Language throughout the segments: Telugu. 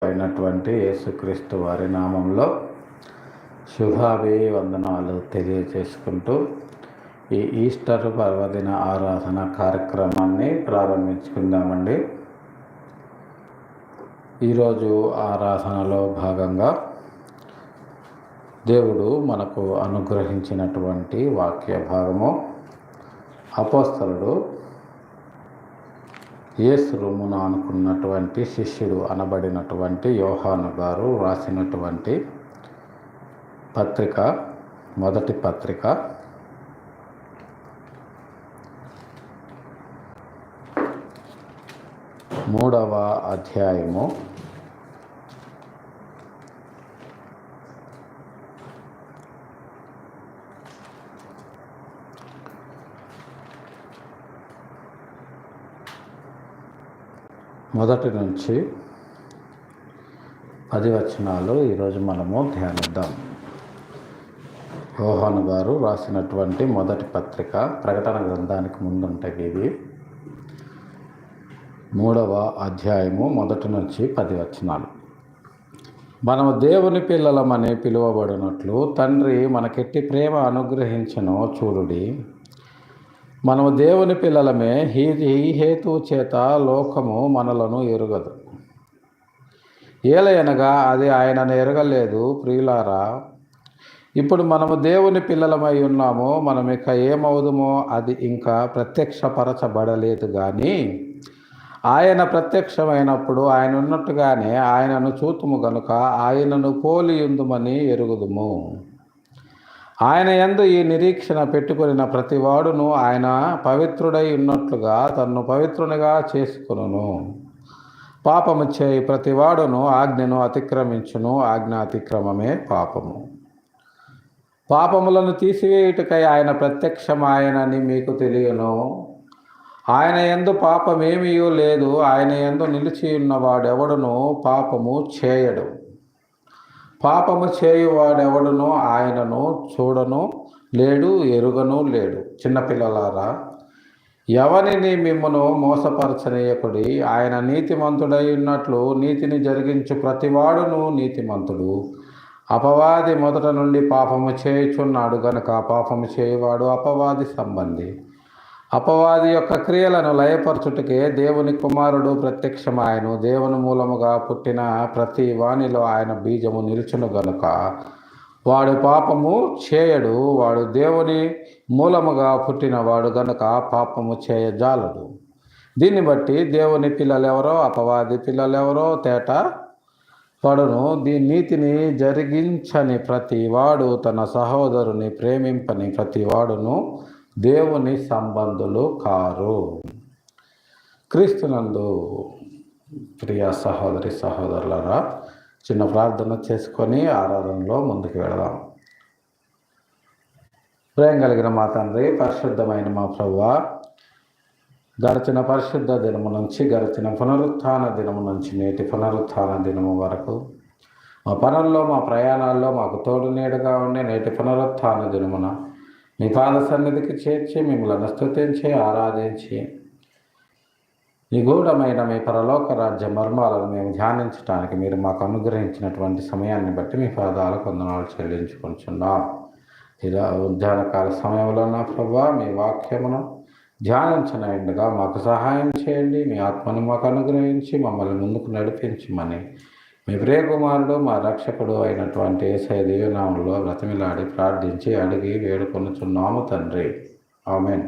అయినటువంటి యేసుక్రీస్తు వారి నామంలో శుభాభివందనాలు తెలియజేసుకుంటూ ఈ ఈస్టర్ పర్వదిన ఆరాధన కార్యక్రమాన్ని ప్రారంభించుకుందామండి. ఈరోజు ఆరాధనలో భాగంగా దేవుడు మనకు అనుగ్రహించినటువంటి వాక్య భాగము అపోస్తలుడు యేసు రొమ్మున అనుకున్నటువంటి శిష్యుడు అనబడినటువంటి యోహాను గారు రాసినటువంటి పత్రిక, మొదటి పత్రిక 3వ అధ్యాయము 1 నుంచి 10 వచనాలు ఈరోజు మనము ధ్యానిద్దాం. యోహాను గారు రాసినటువంటి మొదటి పత్రిక, ప్రకటన గ్రంథానికి ముందుంటాయి ఇవి. 3వ అధ్యాయము 1 నుంచి 10 వచనాలు. మనము దేవుని పిల్లలమని పిలువబడినట్లు తండ్రి మనకెట్టి ప్రేమ అనుగ్రహించెనో చూడుడి. మనము దేవుని పిల్లలమే, ఈ హేతువు చేత లోకము మనలను ఎరుగదు. ఏలయనగా అది ఆయనను ఎరగలేదు. ప్రియులారా, ఇప్పుడు మనము దేవుని పిల్లలమై ఉన్నాము. మనం ఇక ఏమవుదుమో అది ఇంకా ప్రత్యక్షపరచబడలేదు. కానీ ఆయన ప్రత్యక్షమైనప్పుడు ఆయన ఉన్నట్టుగానే ఆయనను చూతుము గనుక ఆయనను పోలియుందుమని ఎరుగుదుము. ఆయన యందు ఈ నిరీక్షణ పెట్టుకొనిన ప్రతివాడును ఆయన పవిత్రుడై ఉన్నట్లుగా తన్ను పవిత్రునిగా చేసుకొనును. పాపము చేయి ప్రతివాడును ఆజ్ఞను అతిక్రమించును. ఆజ్ఞ అతిక్రమమే పాపము. పాపములను తీసివేయుటకై ఆయన ప్రత్యక్షమాయనని మీకు తెలియను. ఆయన యందు పాపమేమీయూ లేదు. ఆయన యందు నిలిచియున్నవాడెవడును పాపము చేయడు. పాపము చేయువాడెవడునో ఆయనను చూడను లేడు, ఎరుగను లేడు. చిన్నపిల్లలారా, ఎవరిని మిమ్మును మోసపరచనీయకుడి. ఆయన నీతిమంతుడై ఉన్నట్లు నీతిని జరిగించు ప్రతివాడును నీతిమంతుడు. అపవాది మొదట నుండి పాపము చేయుచున్నాడు గనుక పాపము చేయువాడు అపవాది సంబంధి. అపవాది యొక్క క్రియలను లయపరచుటకే దేవుని కుమారుడు ప్రత్యక్షమాయను. దేవుని మూలముగా పుట్టిన ప్రతి వానిలో ఆయన బీజము నిలుచును గనుక వాడు పాపము చేయడు. వాడు దేవుని మూలముగా పుట్టినవాడు గనుక పాపము చేయజాలడు. దీన్ని బట్టి దేవుని పిల్లలెవరో అపవాది పిల్లలెవరో తేట పడును. నీతిని జరిగించని ప్రతి వాడు తన సహోదరుని ప్రేమింపని ప్రతి వాడును దేవుని సంబంధులు కారు. క్రీస్తునందు ప్రియ సహోదరి సహోదరులారా, చిన్న ప్రార్థన చేసుకొని ఆరాధనలో ముందుకు వెళదాం. ప్రేమ కలిగిన మా తండ్రి, పరిశుద్ధమైన మా ప్రభువా, గడిచిన పరిశుద్ధ దినము నుంచి గడిచిన పునరుత్థాన దినము నుంచి నేటి పునరుత్థాన దినము వరకు మా పనుల్లో మా ప్రయాణాల్లో మాకు తోడు నీడగా ఉండే నేటి పునరుత్థాన దినమున మీ పాద సన్నిధికి చేర్చి మిమ్మల్ని స్తుతించి ఆరాధించి నిగూఢమైన మీ పరలోక రాజ్య మర్మాలను మేము ధ్యానించడానికి మీరు మాకు అనుగ్రహించినటువంటి సమయాన్ని బట్టి మీ పాదాలకు వందనాలు చెల్లించుకుంటున్నాం. ఇలా ఉద్యానకాల సమయంలో నా ప్రభువా, మీ వాక్యమును ధ్యానించనగా మాకు సహాయం చేయండి. మీ ఆత్మను మాకు అనుగ్రహించి మమ్మల్ని ముందుకు నడిపించమని మీ ప్రియకుమారుడు మా రక్షకుడు అయినటువంటి యేసయ్య దివ్యనామములో బ్రతిమిలాడి ప్రార్థించి అడిగి వేడుకొనుచున్నాము తండ్రి, ఆమేన్.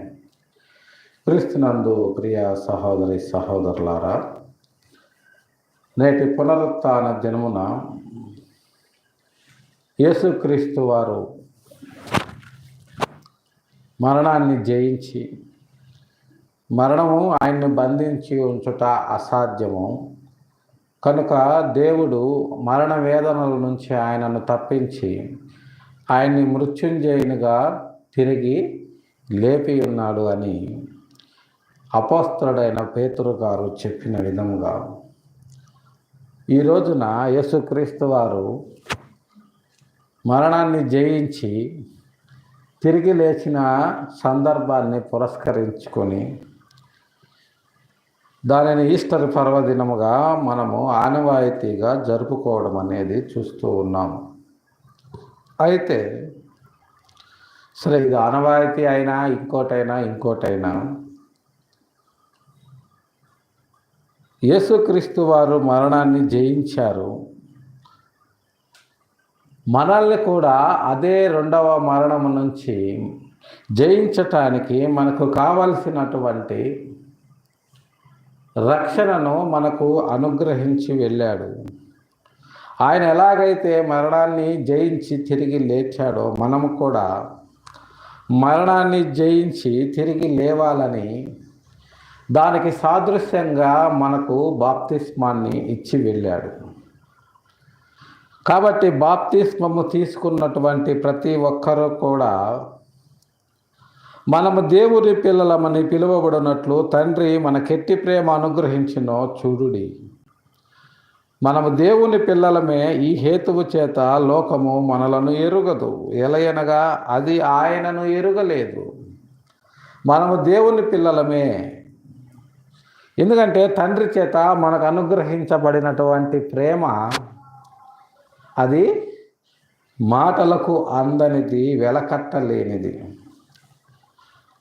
క్రీస్తునందు ప్రియ సహోదరి సహోదరులారా, నేటి పునరుత్థాన దినమున యేసుక్రీస్తు వారు మరణాన్ని జయించి, మరణము ఆయన్ని బంధించి ఉంచుట అసాధ్యము కనుక దేవుడు మరణ వేదనల నుంచి ఆయనను తప్పించి ఆయన్ని మృత్యుంజయునిగా తిరిగి లేపి ఉన్నాడు అని అపోస్తలుడైన పేతురు గారు చెప్పిన విధముగా ఈ రోజున యేసుక్రీస్తు వారు మరణాన్ని జయించి తిరిగి లేచిన సందర్భాన్ని పురస్కరించుకొని దానిని ఈస్టర్ పర్వదినముగా మనము ఆనవాయితీగా జరుపుకోవడం అనేది చూస్తూ ఉన్నాము. అయితే సరే, ఇది ఆనవాయితీ అయినా ఇంకోటైనా యేసుక్రీస్తు వారు మరణాన్ని జయించారు. మనల్ని కూడా అదే రెండవ మరణం నుంచి జయించటానికి మనకు కావలసినటువంటి రక్షణను మనకు అనుగ్రహించి వెళ్ళాడు. ఆయన ఎలాగైతే మరణాన్ని జయించి తిరిగి లేచాడో మనము కూడా మరణాన్ని జయించి తిరిగి లేవాలని దానికి సాదృశ్యంగా మనకు బాప్తిస్మాన్ని ఇచ్చి వెళ్ళాడు. కాబట్టి బాప్తిస్మము తీసుకున్నటువంటి ప్రతి ఒక్కరూ కూడా మనము దేవుని పిల్లలమని పిలువబడినట్లు తండ్రి మనకెట్టి ప్రేమ అనుగ్రహించినో చూడుడి. మనము దేవుని పిల్లలమే, ఈ హేతువు చేత లోకము మనలను ఎరుగదు, ఎలయనగా అది ఆయనను ఎరుగలేదు. మనము దేవుని పిల్లలమే ఎందుకంటే తండ్రి చేత మనకు అనుగ్రహించబడినటువంటి ప్రేమ అది మాటలకు అందనిది, వెలకట్టలేనిది.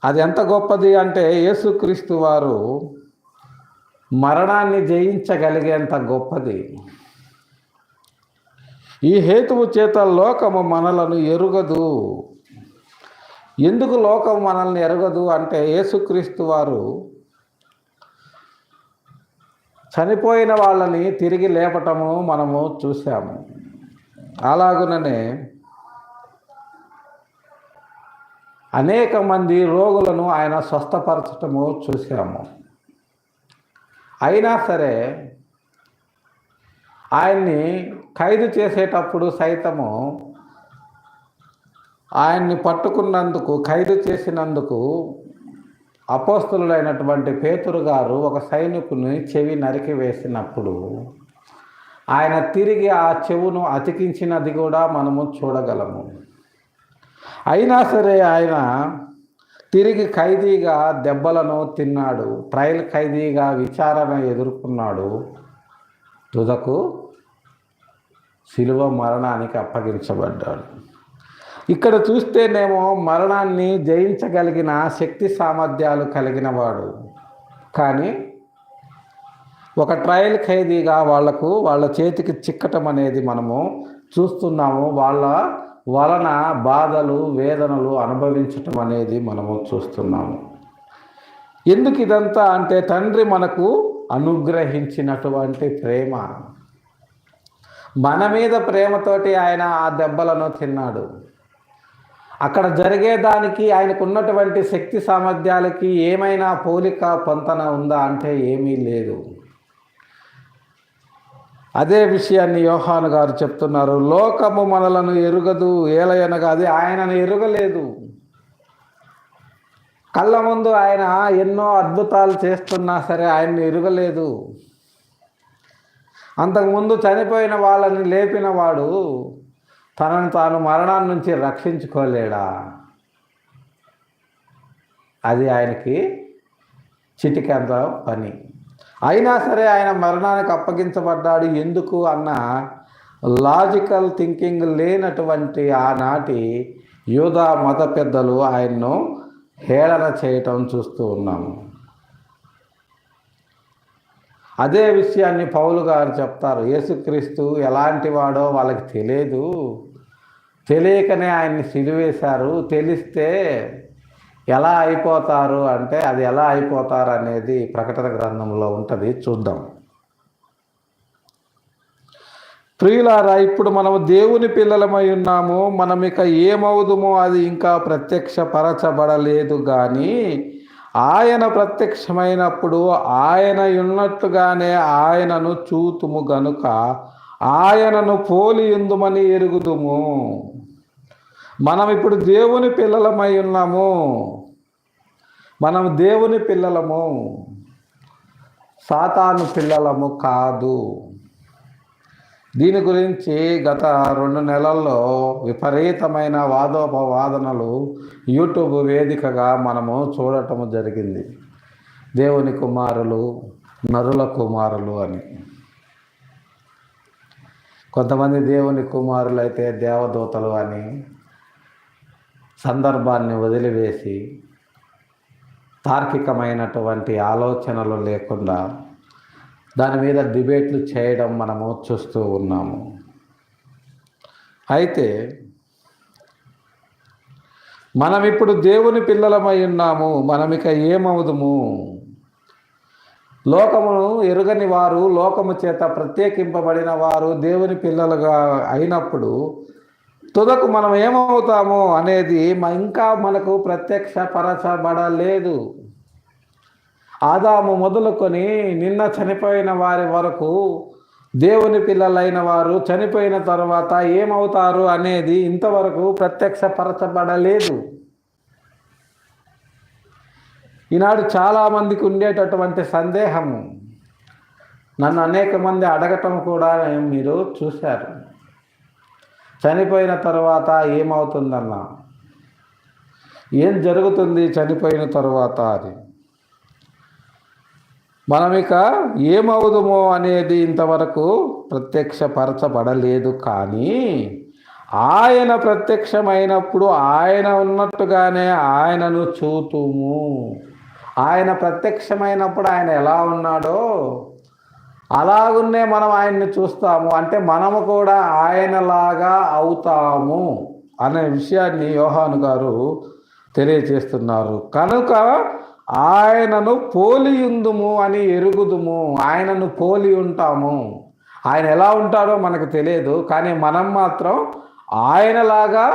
అది ఎంత గొప్పది అంటే యేసుక్రీస్తు వారు మరణాన్ని జయించగలిగేంత గొప్పది. ఈ హేతువు చేత లోకము మనలను ఎరుగదు. ఎందుకు లోకం మనల్ని ఎరగదు అంటే యేసుక్రీస్తు వారు చనిపోయిన వాళ్ళని తిరిగి లేపటము మనము చూసాము. అలాగుననే అనేక మంది రోగులను ఆయన స్వస్థపరచటము చూసాము. అయినా సరే ఆయన్ని ఖైదు చేసేటప్పుడు సైతము ఆయన్ని పట్టుకున్నందుకు, ఖైదు చేసినందుకు అపోస్తలుడైనటువంటి పేతురు గారు ఒక సైనికుని చెవి నరికి వేసినప్పుడు ఆయన తిరిగి ఆ చెవును అతికించినది కూడా మనము చూడగలము. అయినా సరే ఆయన తిరిగి ఖైదీగా దెబ్బలను తిన్నాడు, ట్రయల్ ఖైదీగా విచారణ ఎదుర్కొన్నాడు, తుదకు శిలువ మరణానికి అప్పగించబడ్డాడు. ఇక్కడ చూస్తేనేమో మరణాన్ని జయించగలిగిన శక్తి సామర్థ్యాలు కలిగిన వాడు, కానీ ఒక ట్రయల్ ఖైదీగా వాళ్ళ చేతికి చిక్కటం అనేది మనము చూస్తున్నాము. వాళ్ళ వలన బాధలు, వేదనలు అనుభవించటం అనేది మనము చూస్తున్నాము. ఎందుకు ఇదంతా అంటే తండ్రి మనకు అనుగ్రహించినటువంటి ప్రేమ. మన మీద ప్రేమతోటి ఆయన ఆ దెబ్బలను తిన్నాడు. అక్కడ జరిగేదానికి ఆయనకు ఉన్నటువంటి శక్తి సామర్థ్యాలకి ఏమైనా పోలిక పొంతన ఉందా అంటే ఏమీ లేదు. అదే విషయాన్ని యోహాను గారు చెప్తున్నారు. లోకము మనలను ఎరుగదు, ఏలయనగా అది ఆయనను ఎరుగలేదు. కళ్ళ ముందు ఆయన ఎన్నో అద్భుతాలు చేస్తున్నా సరే ఆయన్ని ఎరుగలేదు. అంతకుముందు చనిపోయిన వాళ్ళని లేపిన వాడు తనను తాను మరణాన్ని నుంచి రక్షించుకోలేడా? అది ఆయనకి చిటికెంత పని. అయినా సరే ఆయన మరణానికి అప్పగించబడ్డాడు. ఎందుకు అన్న లాజికల్ థింకింగ్ లేనటువంటి ఆనాటి యూదా మత పెద్దలు ఆయన్ను హేళన చేయటం చూస్తూ ఉన్నాము. అదే విషయాన్ని పౌలు గారు చెప్తారు. యేసుక్రీస్తు ఎలాంటి వాడో వాళ్ళకి తెలియదు, తెలియకనే ఆయన్ని సిలువేశారు. తెలిస్తే ఎలా అయిపోతారు అంటే అది ఎలా అయిపోతారు అనేది ప్రకటన గ్రంథంలో ఉంటుంది, చూద్దాం. ప్రియులారా, ఇప్పుడు మనము దేవుని పిల్లలమై ఉన్నాము. మనం ఇక ఏమవుదుమో అది ఇంకా ప్రత్యక్షపరచబడలేదు, కానీ ఆయన ప్రత్యక్షమైనప్పుడు ఆయన ఉన్నట్టుగానే ఆయనను చూతుము గనుక ఆయనను పోలియుందుమని ఎరుగుదుము. మనం ఇప్పుడు దేవుని పిల్లలమై ఉన్నాము. మనం దేవుని పిల్లలము, సాతాను పిల్లలము కాదు. దీని గురించి గత 2 నెలల్లో విపరీతమైన వాదోపవాదనలు యూట్యూబ్ వేదికగా మనము చూడటము జరిగింది. దేవుని కుమారులు, నరుల కుమారులు అని. కొంతమంది దేవుని కుమారులు అయితే దేవదూతలు అని సందర్భాన్ని వదిలివేసి తార్కికమైనటువంటి ఆలోచనలు లేకుండా దాని మీద డిబేట్లు చేయడం మనము చూస్తూ ఉన్నాము. అయితే మనం ఇప్పుడు దేవుని పిల్లలమై ఉన్నాము. మనం ఇక ఏమవుదుము? లోకమును ఎరుగని వారు, లోకము చేత ప్రత్యేకింపబడిన వారు దేవుని పిల్లలుగా అయినప్పుడు తుదకు మనం ఏమవుతాము అనేది ఇంకా మనకు ప్రత్యక్షపరచబడలేదు. ఆదాము మొదలుకొని నిన్న చనిపోయిన వారి వరకు దేవుని పిల్లలైన వారు చనిపోయిన తర్వాత ఏమవుతారు అనేది ఇంతవరకు ప్రత్యక్షపరచబడలేదు. ఈనాడు చాలామందికి ఉండేటటువంటి సందేహము, నన్ను అనేక మంది అడగటం కూడా మీరు చూశారు, చనిపోయిన తర్వాత ఏమవుతుందన్నా, ఏం జరుగుతుంది చనిపోయిన తర్వాత అని. మనం ఇక ఏమవుదుమో అనేది ఇంతవరకు ప్రత్యక్షపరచబడలేదు. కానీ ఆయన ప్రత్యక్షమైనప్పుడు ఆయన ఉన్నట్టుగానే ఆయనను చూతుము. ఆయన ప్రత్యక్షమైనప్పుడు ఆయన ఎలా ఉన్నాడో అలాగున్నే మనం ఆయన్ని చూస్తాము. అంటే మనము కూడా ఆయనలాగా అవుతాము అనే విషయాన్ని యోహాను గారు తెలియజేస్తున్నారు. కనుక ఆయనను పోలియుందుము అని ఎరుగుదుము. ఆయనను పోలి ఉంటాము. ఆయన ఎలా ఉంటాడో మనకు తెలియదు, కానీ మనం మాత్రం ఆయనలాగా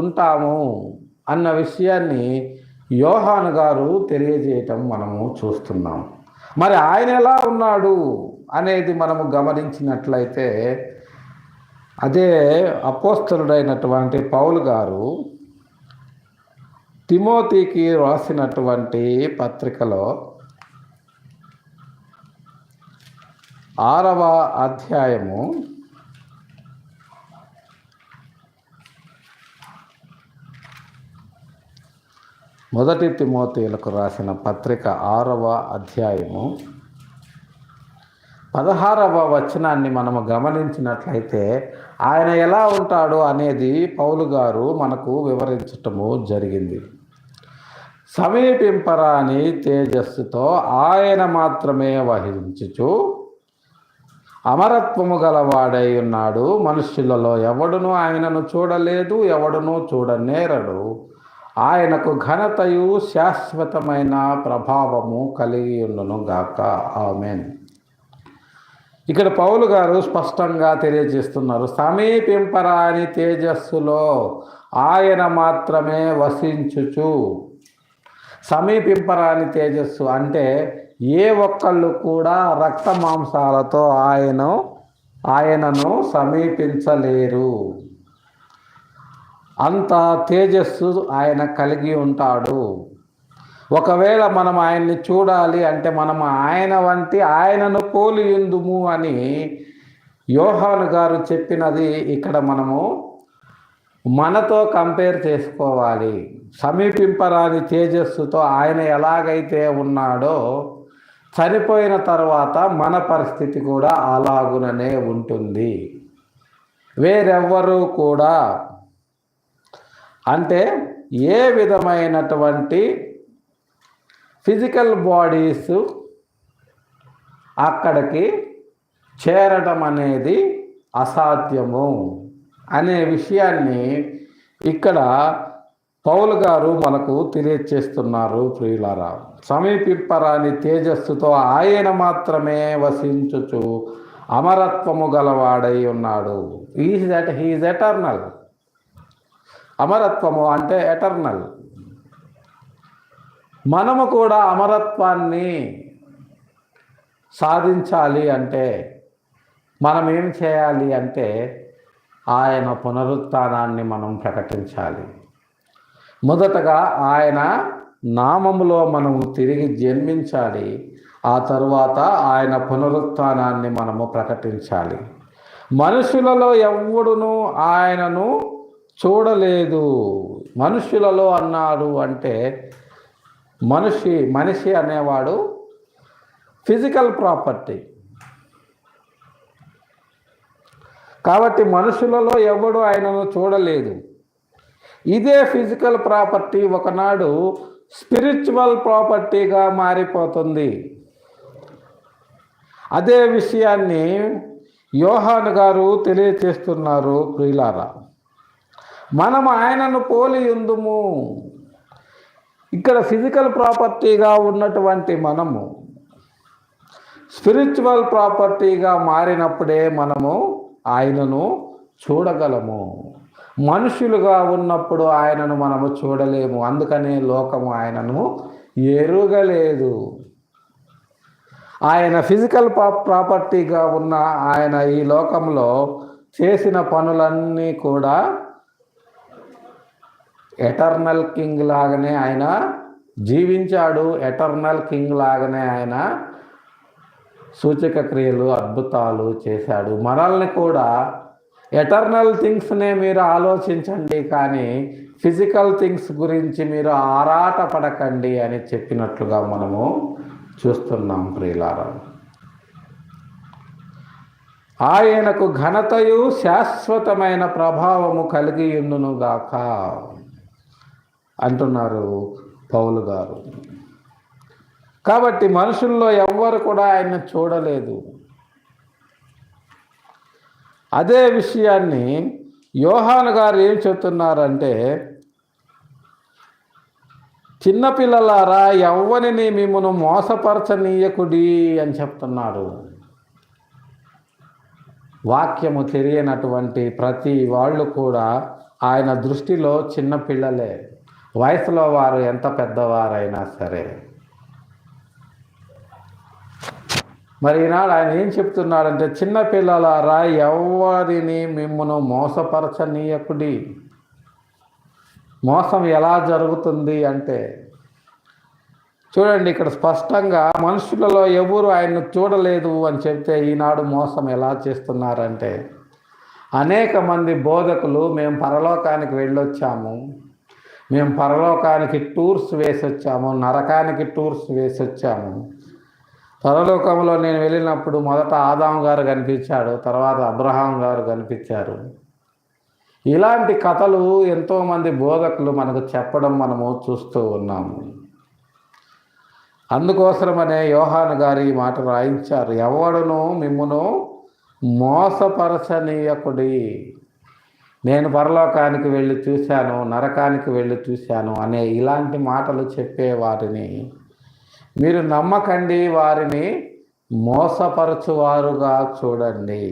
ఉంటాము అన్న విషయాన్ని యోహాను గారు తెలియజేయటం మనము చూస్తున్నాం. మరి ఆయన ఎలా ఉన్నాడు అనేది మనము గమనించినట్లయితే, అదే అపోస్తలుడైనటువంటి పౌలు గారు తిమోతికి రాసినటువంటి పత్రికలో 6వ అధ్యాయము 1 తిమోతిలకు రాసిన పత్రిక 6వ అధ్యాయము 16వ వచనాన్ని మనము గమనించినట్లయితే ఆయన ఎలా ఉంటాడు అనేది పౌలు గారు మనకు వివరించటము జరిగింది. సమీపింపరాని తేజస్సుతో ఆయన మాత్రమే వహించుచు అమరత్వము గలవాడై ఉన్నాడు. మనుష్యులలో ఎవడునూ ఆయనను చూడలేదు, ఎవడునూ చూడనేరడు. ఆయనకు ఘనతయు శాశ్వతమైన ప్రభావము కలిగి ఉండును గాక. ఆమేన్. ఇక్కడ పౌలు గారు స్పష్టంగా తెలియజేస్తున్నారు, సమీపింపరాని తేజస్సులో ఆయన మాత్రమే వసించుచు. సమీపింపరాని తేజస్సు అంటే ఏ ఒక్కళ్ళు కూడా రక్త మాంసాలతో ఆయనను సమీపించలేరు. అంత తేజస్సు ఆయన కలిగి ఉంటాడు. ఒకవేళ మనం ఆయన్ని చూడాలి అంటే మనం ఆయనను పోలియుందుము అని యోహాను గారు చెప్పినది ఇక్కడ మనము మనతో కంపేర్ చేసుకోవాలి. సమీపింపరాని తేజస్సుతో ఆయన ఎలాగైతే ఉన్నాడో చనిపోయిన తర్వాత మన పరిస్థితి కూడా అలాగుననే ఉంటుంది. వేరెవ్వరూ కూడా అంటే ఏ విధమైనటువంటి ఫిజికల్ బాడీస్ అక్కడికి చేరడం అనేది అసాధ్యము అనే విషయాన్ని ఇక్కడ పౌలు గారు మనకు తెలియచేస్తున్నారు. ప్రియులారా, సమీపింపరాని తేజస్సుతో ఆయన మాత్రమే వసించుచు అమరత్వము గలవాడై ఉన్నాడు. He's eternal. అమరత్వము అంటే ఎటర్నల్. మనము కూడా అమరత్వాన్ని సాధించాలి అంటే మనం ఏం చేయాలి అంటే ఆయన పునరుత్థానాన్ని మనం ప్రకటించాలి. మొదటగా ఆయన నామములో మనము తిరిగి జన్మించాలి. ఆ తరువాత ఆయన పునరుత్థానాన్ని మనము ప్రకటించాలి. మనుషులలో ఎవడును ఆయనను చూడలేదు. మనుషులలో అన్నాడు అంటే మనిషి అనేవాడు ఫిజికల్ ప్రాపర్టీ. కాబట్టి మనుషులలో ఎవడు ఆయనను చూడలేదు. ఇదే ఫిజికల్ ప్రాపర్టీ ఒకనాడు స్పిరిచువల్ ప్రాపర్టీగా మారిపోతుంది. అదే విషయాన్ని యోహాను గారు తెలియచేస్తున్నారు. ప్రియులారా, మనం ఆయనను పోలి ఉందుము. ఇక్కడ ఫిజికల్ ప్రాపర్టీగా ఉన్నటువంటి మనము స్పిరిచువల్ ప్రాపర్టీగా మారినప్పుడే మనము ఆయనను చూడగలము. మనుషులుగా ఉన్నప్పుడు ఆయనను మనము చూడలేము. అందుకనే లోకము ఆయనను ఎరుగలేదు. ఆయన ఫిజికల్ ప్రాపర్టీగా ఉన్న ఆయన ఈ లోకంలో చేసిన పనులన్నీ కూడా ఎటర్నల్ కింగ్ లాగానే ఆయన జీవించాడు. ఎటర్నల్ కింగ్ లాగానే ఆయన సూచక క్రియలు, అద్భుతాలు చేశాడు. మనల్ని కూడా ఎటర్నల్ థింగ్స్నే మీరు ఆలోచించండి, కానీ ఫిజికల్ థింగ్స్ గురించి మీరు ఆరాట పడకండి అని చెప్పినట్లుగా మనము చూస్తున్నాం. ప్రియులారా, ఆయనకు ఘనతయు శాశ్వతమైన ప్రభావము కలిగి ఉండునుగాక అంటున్నారు పౌలు గారు. కాబట్టి మనుషుల్లో ఎవ్వరు కూడా ఆయన చూడలేదు. అదే విషయాన్ని యోహాను గారు ఏం చెప్తున్నారంటే, చిన్నపిల్లలారా ఎవ్వరిని మిమ్మను మోసపరచనీయకుడి అని చెప్తున్నారు. వాక్యము తెలియనటువంటి ప్రతి వాళ్ళు కూడా ఆయన దృష్టిలో చిన్నపిల్లలే, వయసులో వారు ఎంత పెద్దవారైనా సరే. మరి ఈనాడు ఆయన ఏం చెప్తున్నాడంటే, చిన్నపిల్లలారా ఎవరిని మిమ్మను మోసపరచనీయకుడి. మోసం ఎలా జరుగుతుంది అంటే, చూడండి ఇక్కడ స్పష్టంగా మనుషులలో ఎవరు ఆయన్ను చూడలేదు అని చెప్తే ఈనాడు మోసం ఎలా చేస్తున్నారంటే, అనేక మంది బోధకులు మేము పరలోకానికి వెళ్ళొచ్చాము, మేము పరలోకానికి టూర్స్ వేసొచ్చాము, నరకానికి టూర్స్ వేసొచ్చాము. పరలోకంలో నేను వెళ్ళినప్పుడు మొదట ఆదాము గారు కనిపించాడు, తర్వాత అబ్రహాం గారు కనిపించారు. ఇలాంటి కథలు ఎంతోమంది బోధకులు మనకు చెప్పడం మనము చూస్తూ ఉన్నాము. అందుకోసమనే యోహాను గారు ఈ మాట రాయించారు, ఎవడును మిమ్మును మోసపరచనీయకుడి. నేను పరలోకానికి వెళ్ళి చూశాను, నరకానికి వెళ్ళి చూశాను అనే ఇలాంటి మాటలు చెప్పే వారిని మీరు నమ్మకండి, వారిని మోసపరచువారుగా చూడండి.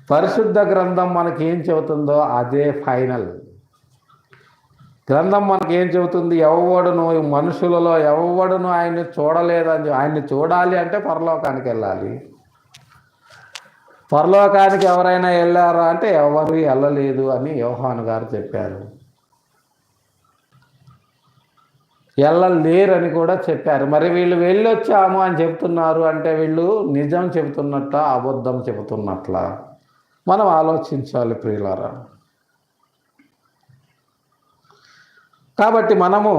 పరిశుద్ధ గ్రంథం మనకి ఏం చెబుతుందో అదే ఫైనల్. గ్రంథం మనకి ఏం చెబుతుంది, ఎవడును మనుషులలో ఎవడును ఆయన్ని చూడలేదని, ఆయన్ని చూడాలి అంటే పరలోకానికి వెళ్ళాలి. పరలోకానికి ఎవరైనా వెళ్ళారా అంటే ఎవరు వెళ్ళలేదు అని యోహాను గారు చెప్పారు. వెళ్ళలేరని కూడా చెప్పారు. మరి వీళ్ళు వెళ్ళొచ్చాము అని చెప్తున్నారు అంటే వీళ్ళు నిజం చెబుతున్నట్ల, అబద్ధం చెబుతున్నట్ల మనం ఆలోచించాలి ప్రియులారా. కాబట్టి మనము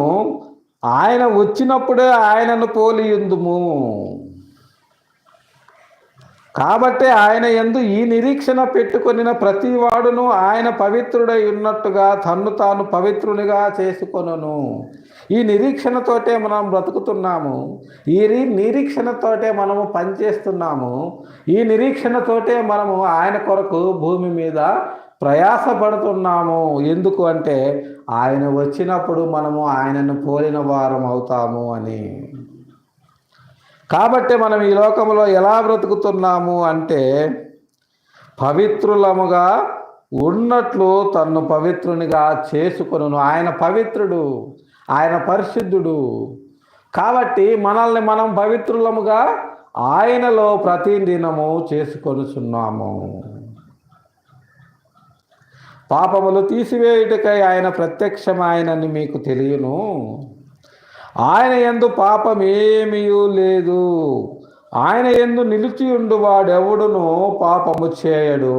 ఆయన వచ్చినప్పుడే ఆయనను పోలియుందుము. కాబట్టి ఆయన యందు ఈ నిరీక్షణ పెట్టుకొనిన ప్రతి వాడును ఆయన పవిత్రుడై ఉన్నట్టుగా తన్ను తాను పవిత్రునిగా చేసుకొనును. ఈ నిరీక్షణతోటే మనం బ్రతుకుతున్నాము. ఈ నిరీక్షణతోటే మనము పనిచేస్తున్నాము. ఈ నిరీక్షణతోటే మనము ఆయన కొరకు భూమి మీద ప్రయాసపడుతున్నాము. ఎందుకు అంటే ఆయన వచ్చినప్పుడు మనము ఆయనను పోలిన వారం అవుతాము అని. కాబట్టి మనం ఈ లోకంలో ఎలా బ్రతుకుతున్నాము అంటే, పవిత్రులముగా ఉన్నట్లు తన్ను పవిత్రునిగా చేసుకొనును. ఆయన పవిత్రుడు, ఆయన పరిశుద్ధుడు. కాబట్టి మనల్ని మనం పవిత్రులముగా ఆయనలో ప్రతిదినము చేసుకొనుచున్నాము. పాపములు తీసివేయుటకై ఆయన ప్రత్యక్షమాయనని మీకు తెలియను. ఆయన యందు పాపమేమీయూ లేదు. ఆయన యందు నిలిచియుండు వాడెవడును పాపము చేయడు.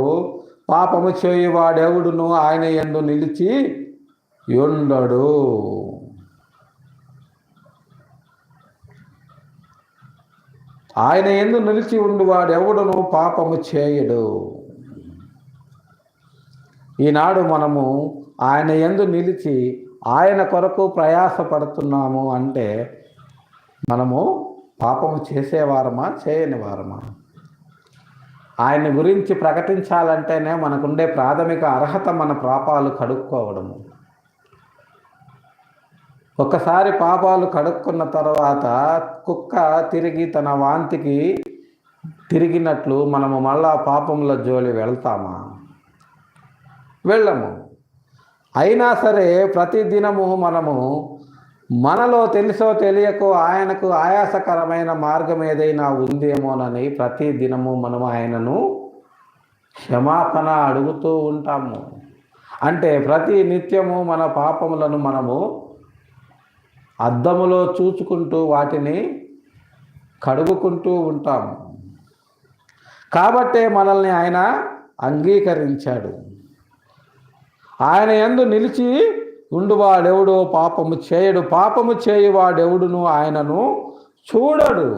పాపము చేయువాడెవడును ఆయన యందు నిలిచి ఉండడు. ఆయన యందు నిలిచి ఉండువాడు ఎవడును పాపము చేయడు. ఈనాడు మనము ఆయన యందు నిలిచి ఆయన కొరకు ప్రయాసపడుతున్నాము అంటే మనము పాపము చేసేవారమా చేయని వారమా? ఆయన గురించి ప్రకటించాలంటేనే మనకుండే ప్రాథమిక అర్హత మన పాపాలు కడుక్కోవడము. ఒక్కసారి పాపాలు కడుక్కున్న తర్వాత కుక్క తిరిగి తన వాంతికి తిరిగినట్లు మనము మళ్ళా పాపముల జోలి వెళ్తామా? వెళ్ళము. అయినా సరే ప్రతిదినము మనము మనలో తెలుసో తెలియకో ఆయనకు ఆయాసకరమైన మార్గం ఏదైనా ఉందేమోనని ప్రతి దినము మనము ఆయనను క్షమాపణ అడుగుతూ ఉంటాము. అంటే ప్రతి నిత్యము మన పాపములను మనము అద్దములో చూచుకుంటూ వాటిని కడుగుకుంటూ ఉంటాము. కాబట్టే మనల్ని ఆయన అంగీకరించాడు. ఆయన యందు నిలిచి ఉండువాడెవడో పాపము చేయడు, పాపము చేయువాడెవడును ఆయనను చూడడు.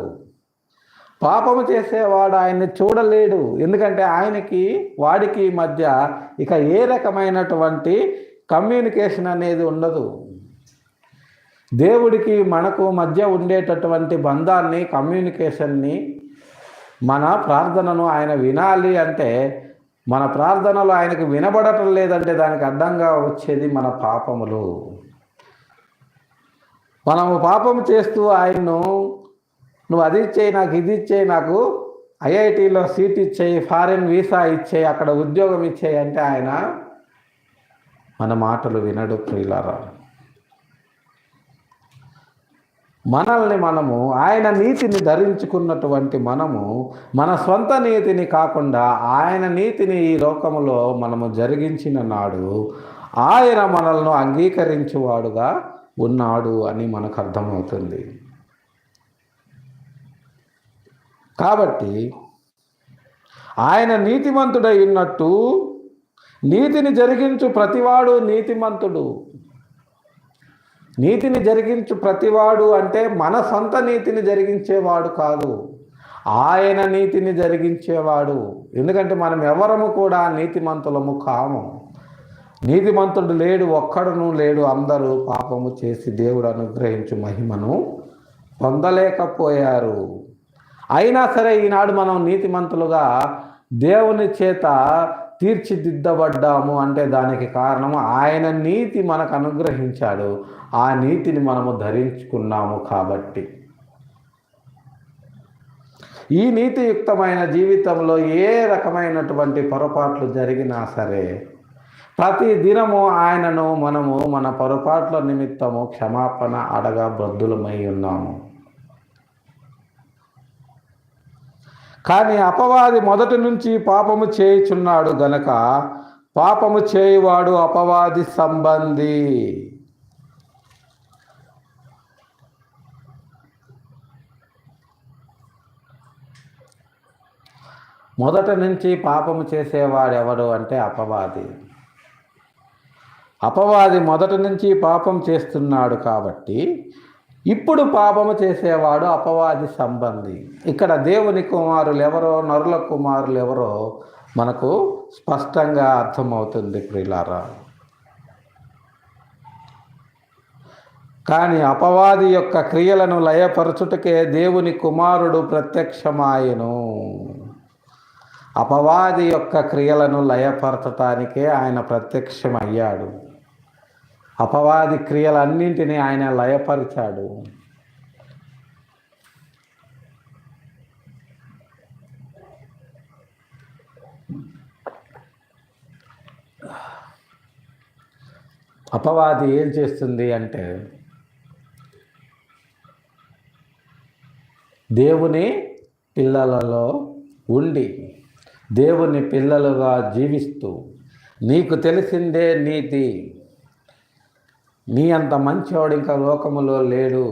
పాపము చేసేవాడు ఆయన్ని చూడలేడు. ఎందుకంటే ఆయనకి వాడికి మధ్య ఇక ఏ రకమైనటువంటి కమ్యూనికేషన్ అనేది ఉండదు. దేవుడికి మనకు మధ్య ఉండేటటువంటి బంధాన్ని, కమ్యూనికేషన్ని, మన ప్రార్థనను ఆయన వినాలి అంటే, మన ప్రార్థనలు ఆయనకు వినబడటం లేదంటే దానికి అడ్డంగా వచ్చేది మన పాపములు. మనము పాపము చేస్తూ ఆయన్ను నువ్వు అది ఇచ్చేయి, నాకు ఇది ఇచ్చేయి, నాకు ఐఐటీలో సీట్ ఇచ్చేయి, ఫారిన్ వీసా ఇచ్చేయి, అక్కడ ఉద్యోగం ఇచ్చేయి అంటే ఆయన మన మాటలు వినడు. ప్రియులారా, మనల్ని మనము ఆయన నీతిని ధరించుకున్నటువంటి మనము మన సొంత నీతిని కాకుండా ఆయన నీతిని ఈ లోకములో మనము జరిగించిన నాడు ఆయన మనల్ని అంగీకరించువాడుగా ఉన్నాడు అని మనకు అర్థమవుతుంది. కాబట్టి ఆయన నీతిమంతుడై ఉన్నట్టు నీతిని జరిగించు ప్రతివాడు నీతిమంతుడు. నీతిని జరిగించు ప్రతివాడు అంటే మన సొంత నీతిని జరిగించేవాడు కాదు, ఆయన నీతిని జరిగించేవాడు. ఎందుకంటే మనం ఎవరము కూడా నీతిమంతులము కాము. నీతిమంతుడు లేడు, ఒక్కడును లేడు. అందరూ పాపము చేసి దేవుడు అనుగ్రహించు మహిమను పొందలేకపోయారు. అయినా సరే ఈనాడు మనం నీతిమంతులుగా దేవుని చేత తీర్చిదిద్దబడ్డాము అంటే దానికి కారణము ఆయన నీతి మనకు అనుగ్రహించాడు. ఆ నీతిని మనము ధరించుకున్నాము. కాబట్టి ఈ నీతియుక్తమైన జీవితంలో ఏ రకమైనటువంటి పొరపాట్లు జరిగినా సరే ప్రతి దినము ఆయనను మనము మన పొరపాట్ల నిమిత్తము క్షమాపణ అడగా బద్దులమై ఉన్నాము. కానీ అపవాది మొదటి నుంచి పాపము చేయుచున్నాడు గనక పాపము చేయువాడు అపవాది సంబంధి. మొదటి నుంచి పాపము చేసేవాడు ఎవడు అంటే అపవాది. అపవాది మొదటి నుంచి పాపం చేస్తున్నాడు కాబట్టి ఇప్పుడు పాపము చేసేవాడు అపవాది సంబంధి. ఇక్కడ దేవుని కుమారులు ఎవరో, నరుల కుమారులు ఎవరో మనకు స్పష్టంగా అర్థమవుతుంది ప్రియులారా. కానీ అపవాది యొక్క క్రియలను లయపరచుటకే దేవుని కుమారుడు ప్రత్యక్షమాయెను. అపవాది యొక్క క్రియలను లయపరచటానికే ఆయన ప్రత్యక్షమయ్యాడు. అపవాది క్రియలన్నింటినీ ఆయన లయపరిచాడు. అపవాది ఏం చేస్తుంది అంటే దేవుని పిల్లలలో ఉండి దేవుని పిల్లలుగా జీవిస్తూ నీకు తెలిసిందే నీతి, నీ అంత మంచివాడు ఇంకా లోకములో లేడు,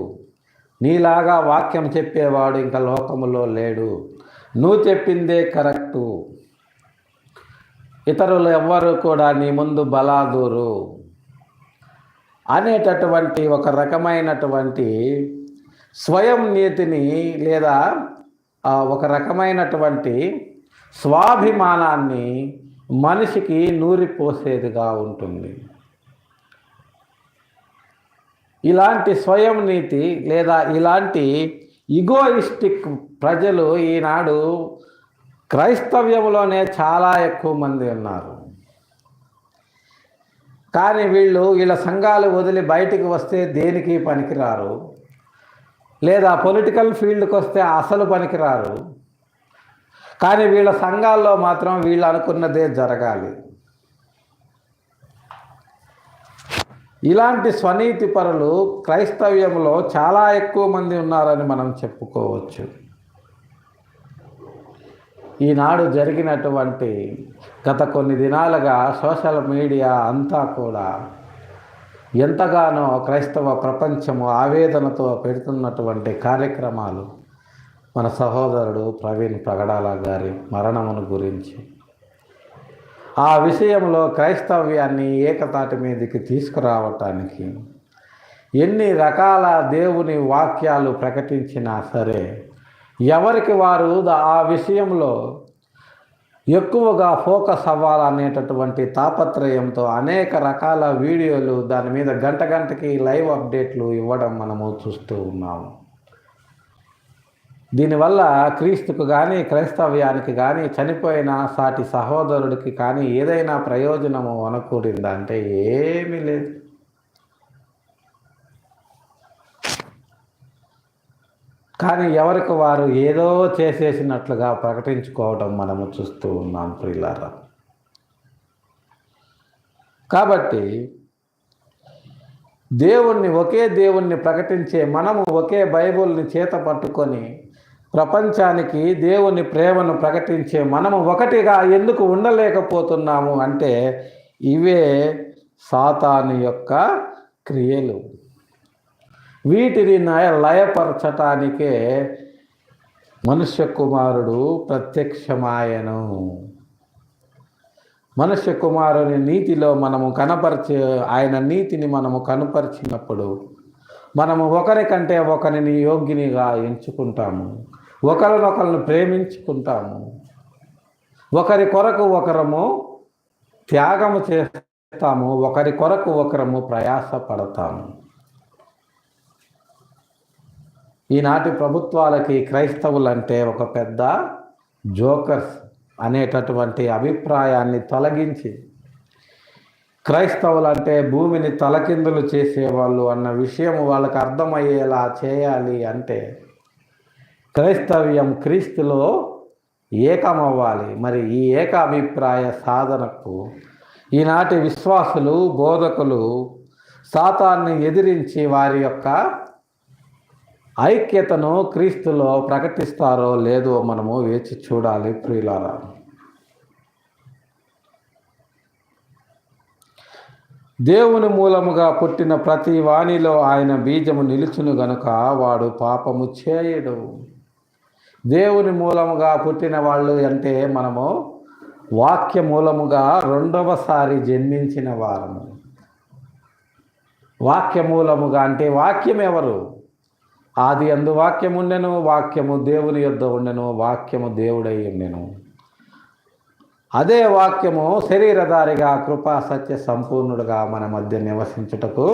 నీలాగా వాక్యం చెప్పేవాడు ఇంకా లోకములో లేడు, నువ్వు చెప్పిందే కరెక్టు, ఇతరులు ఎవ్వరూ కూడా నీ ముందు బలాదూరు అనేటటువంటి ఒక రకమైనటువంటి స్వయం నీతిని లేదా ఒక రకమైనటువంటి స్వాభిమానాన్ని మనిషికి నూరిపోసేదిగా ఉంటుంది. ఇలాంటి స్వయం నీతి లేదా ఇలాంటి ఈగోయిస్టిక్ ప్రజలు ఈనాడు క్రైస్తవ్యంలోనే చాలా ఎక్కువ మంది ఉన్నారు. కానీ వీళ్ళ సంఘాలు వదిలి బయటికి వస్తే దేనికి పనికిరారు, లేదా పొలిటికల్ ఫీల్డ్కి వస్తే అసలు పనికిరారు. కానీ వీళ్ళ సంఘాల్లో మాత్రం వీళ్ళు అనుకున్నదే జరగాలి. ఇలాంటి స్వనీతి పరులు క్రైస్తవ్యంలో చాలా ఎక్కువ మంది ఉన్నారని మనం చెప్పుకోవచ్చు. ఈనాడు జరిగినటువంటి గత కొన్ని దినాలుగా సోషల్ మీడియా అంతా కూడా ఎంతగానో క్రైస్తవ ప్రపంచము ఆవేదనతో పెడుతున్నటువంటి కార్యక్రమాలు, మన సహోదరుడు ప్రవీణ్ ప్రగడాల గారి మరణమును గురించి, ఆ విషయంలో క్రైస్తవ్యాన్ని ఏకతాటి మీదకి తీసుకురావటానికి ఎన్ని రకాల దేవుని వాక్యాలు ప్రకటించినా సరే ఎవరికి వారు ఆ విషయంలో ఎక్కువగా ఫోకస్ అవ్వాలనేటటువంటి తాపత్రయంతో అనేక రకాల వీడియోలు, దాని మీద గంటకి లైవ్ అప్డేట్లు ఇవ్వడం మనము చూస్తూ ఉన్నాము. దీనివల్ల క్రీస్తుకు కానీ క్రైస్తవ్యానికి కానీ చనిపోయిన సాటి సహోదరుడికి కానీ ఏదైనా ప్రయోజనము అనకూడిందా అంటే ఏమీ లేదు. కానీ ఎవరికి వారు ఏదో చేసేసినట్లుగా ప్రకటించుకోవడం మనము చూస్తూ ఉన్నాం ప్రియులారా. కాబట్టి ఒకే దేవుణ్ణి ప్రకటించే మనము ఒకే బైబిల్ని చేత పట్టుకొని ప్రపంచానికి దేవుని ప్రేమను ప్రకటించే మనము ఒకటిగా ఎందుకు ఉండలేకపోతున్నాము అంటే ఇవే సాతాను యొక్క క్రియలు. వీటిని లయపరచటానికే మనుష్య కుమారుడు ప్రత్యక్షమాయను. మనుష్య కుమారుని నీతిలో మనము ఆయన నీతిని మనము కనపరిచినప్పుడు మనము ఒకరికంటే ఒకరిని యోగ్యునిగా ఎంచుకుంటాము, ఒకరినొకరిని ప్రేమించుకుంటాము, ఒకరి కొరకు ఒకరము త్యాగము చేస్తాము, ఒకరి కొరకు ఒకరము ప్రయాసపడతాము. ఈనాటి ప్రభుత్వాలకి క్రైస్తవులంటే ఒక పెద్ద జోకర్స్ అనేటటువంటి అభిప్రాయాన్ని తొలగించి క్రైస్తవులంటే భూమిని తలకిందులు చేసేవాళ్ళు అన్న విషయం వాళ్ళకి అర్థమయ్యేలా చేయాలి అంటే క్రైస్తవ్యం క్రీస్తులో ఏకమవ్వాలి. మరి ఈ ఏకాభిప్రాయ సాధనకు ఈనాటి విశ్వాసులు, బోధకులు సాతాన్ని ఎదిరించి వారి యొక్క ఐక్యతను క్రీస్తులో ప్రకటిస్తారో లేదో మనము వేచి చూడాలి ప్రియులారా. దేవుని మూలముగా పుట్టిన ప్రతి వాణిలో ఆయన బీజము నిలుచును గనుక వాడు పాపము చేయడు. దేవుని మూలముగా పుట్టిన వాళ్ళు అంటే మనము వాక్య మూలముగా రెండవసారి జన్మించిన వారము. వాక్య మూలముగా అంటే వాక్యం ఎవరు? ఆది అందు వాక్యం ఉండెను, వాక్యము దేవుని యొద్ద ఉండెను, వాక్యము దేవుడై ఉండెను. అదే వాక్యము శరీరధారిగా కృపా సత్య సంపూర్ణుడుగా మన మధ్య నివసించుటకు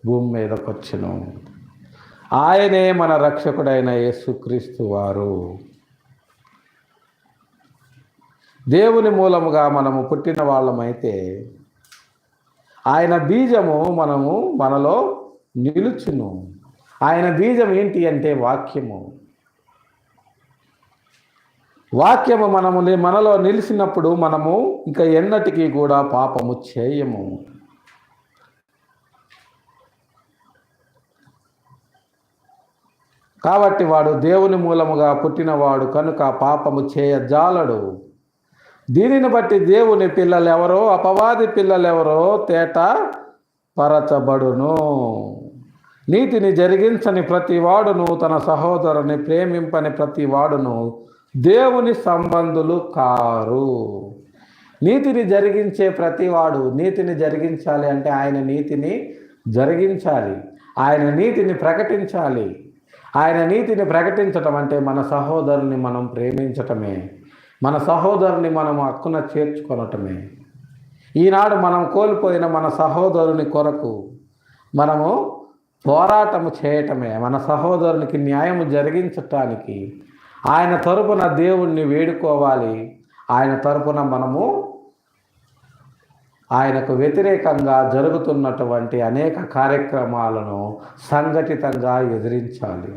భూమి మీదకి వచ్చును. ఆయనే మన రక్షకుడైన యేసుక్రీస్తు వారు. దేవుని మూలముగా మనము పుట్టిన వాళ్ళమైతే ఆయన బీజము మనలో నిలుచును. ఆయన బీజం ఏంటి అంటే వాక్యము. వాక్యము మనలో నిలిచినప్పుడు మనము ఇంకా ఎన్నటికీ కూడా పాపము చేయము. కాబట్టి వాడు దేవుని మూలముగా పుట్టినవాడు కనుక పాపము చేయజాలడు. దీనిని బట్టి దేవుని పిల్లలెవరో అపవాది పిల్లలెవరో తేట పరచబడును. నీతిని జరిగించని ప్రతి వాడును, తన సహోదరుని ప్రేమింపని ప్రతి వాడును దేవుని సంబంధులు కారు. నీతిని జరిగించే ప్రతివాడు, నీతిని జరిగించాలి అంటే ఆయన నీతిని జరిగించాలి, ఆయన నీతిని ప్రకటించాలి, ఆయన నీతిని ప్రకటించటం అంటే మన సహోదరుని మనం ప్రేమించటమే, మన సహోదరుని మనం హక్కున చేర్చుకొనటమే. ఈనాడు మనం కోల్పోయిన మన సహోదరుని కొరకు మనము పోరాటము చేయటమే, మన సహోదరునికి న్యాయము జరిగించటానికి ఆయన తరపున దేవుణ్ణి వేడుకోవాలి. ఆయన తరపున మనము ఆయనకు వ్యతిరేకంగా జరుగుతున్నటువంటి అనేక కార్యక్రమాలను సంఘటితంగా ఎదిరించాలి.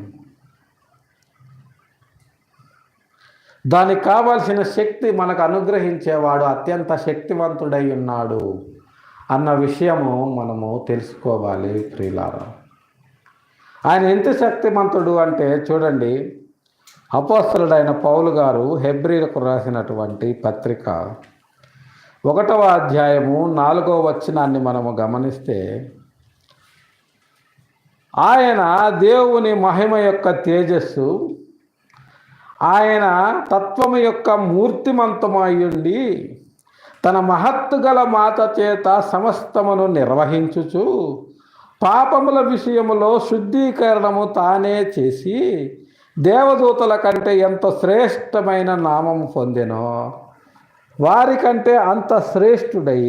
దానికి కావాల్సిన శక్తి మనకు అనుగ్రహించేవాడు అత్యంత శక్తివంతుడై ఉన్నాడు అన్న విషయము మనము తెలుసుకోవాలి ప్రియులారా. ఆయన ఎంత శక్తిమంతుడు అంటే చూడండి, అపోస్తలుడైన పౌలు గారు హెబ్రీలకు రాసినటువంటి పత్రిక 1వ అధ్యాయము 4వ వచనాన్ని మనము గమనిస్తే, ఆయన దేవుని మహిమ యొక్క తేజస్సు, ఆయన తత్వము యొక్క మూర్తిమంతమయ్యుండి తన మహత్తు గల మాట చేత సమస్తమును నిర్వహించుచు పాపముల విషయములో శుద్ధీకరణము తానే చేసి దేవదూతల కంటే ఎంత శ్రేష్టమైన నామము పొందెనో వారికంటే అంత శ్రేష్ఠుడై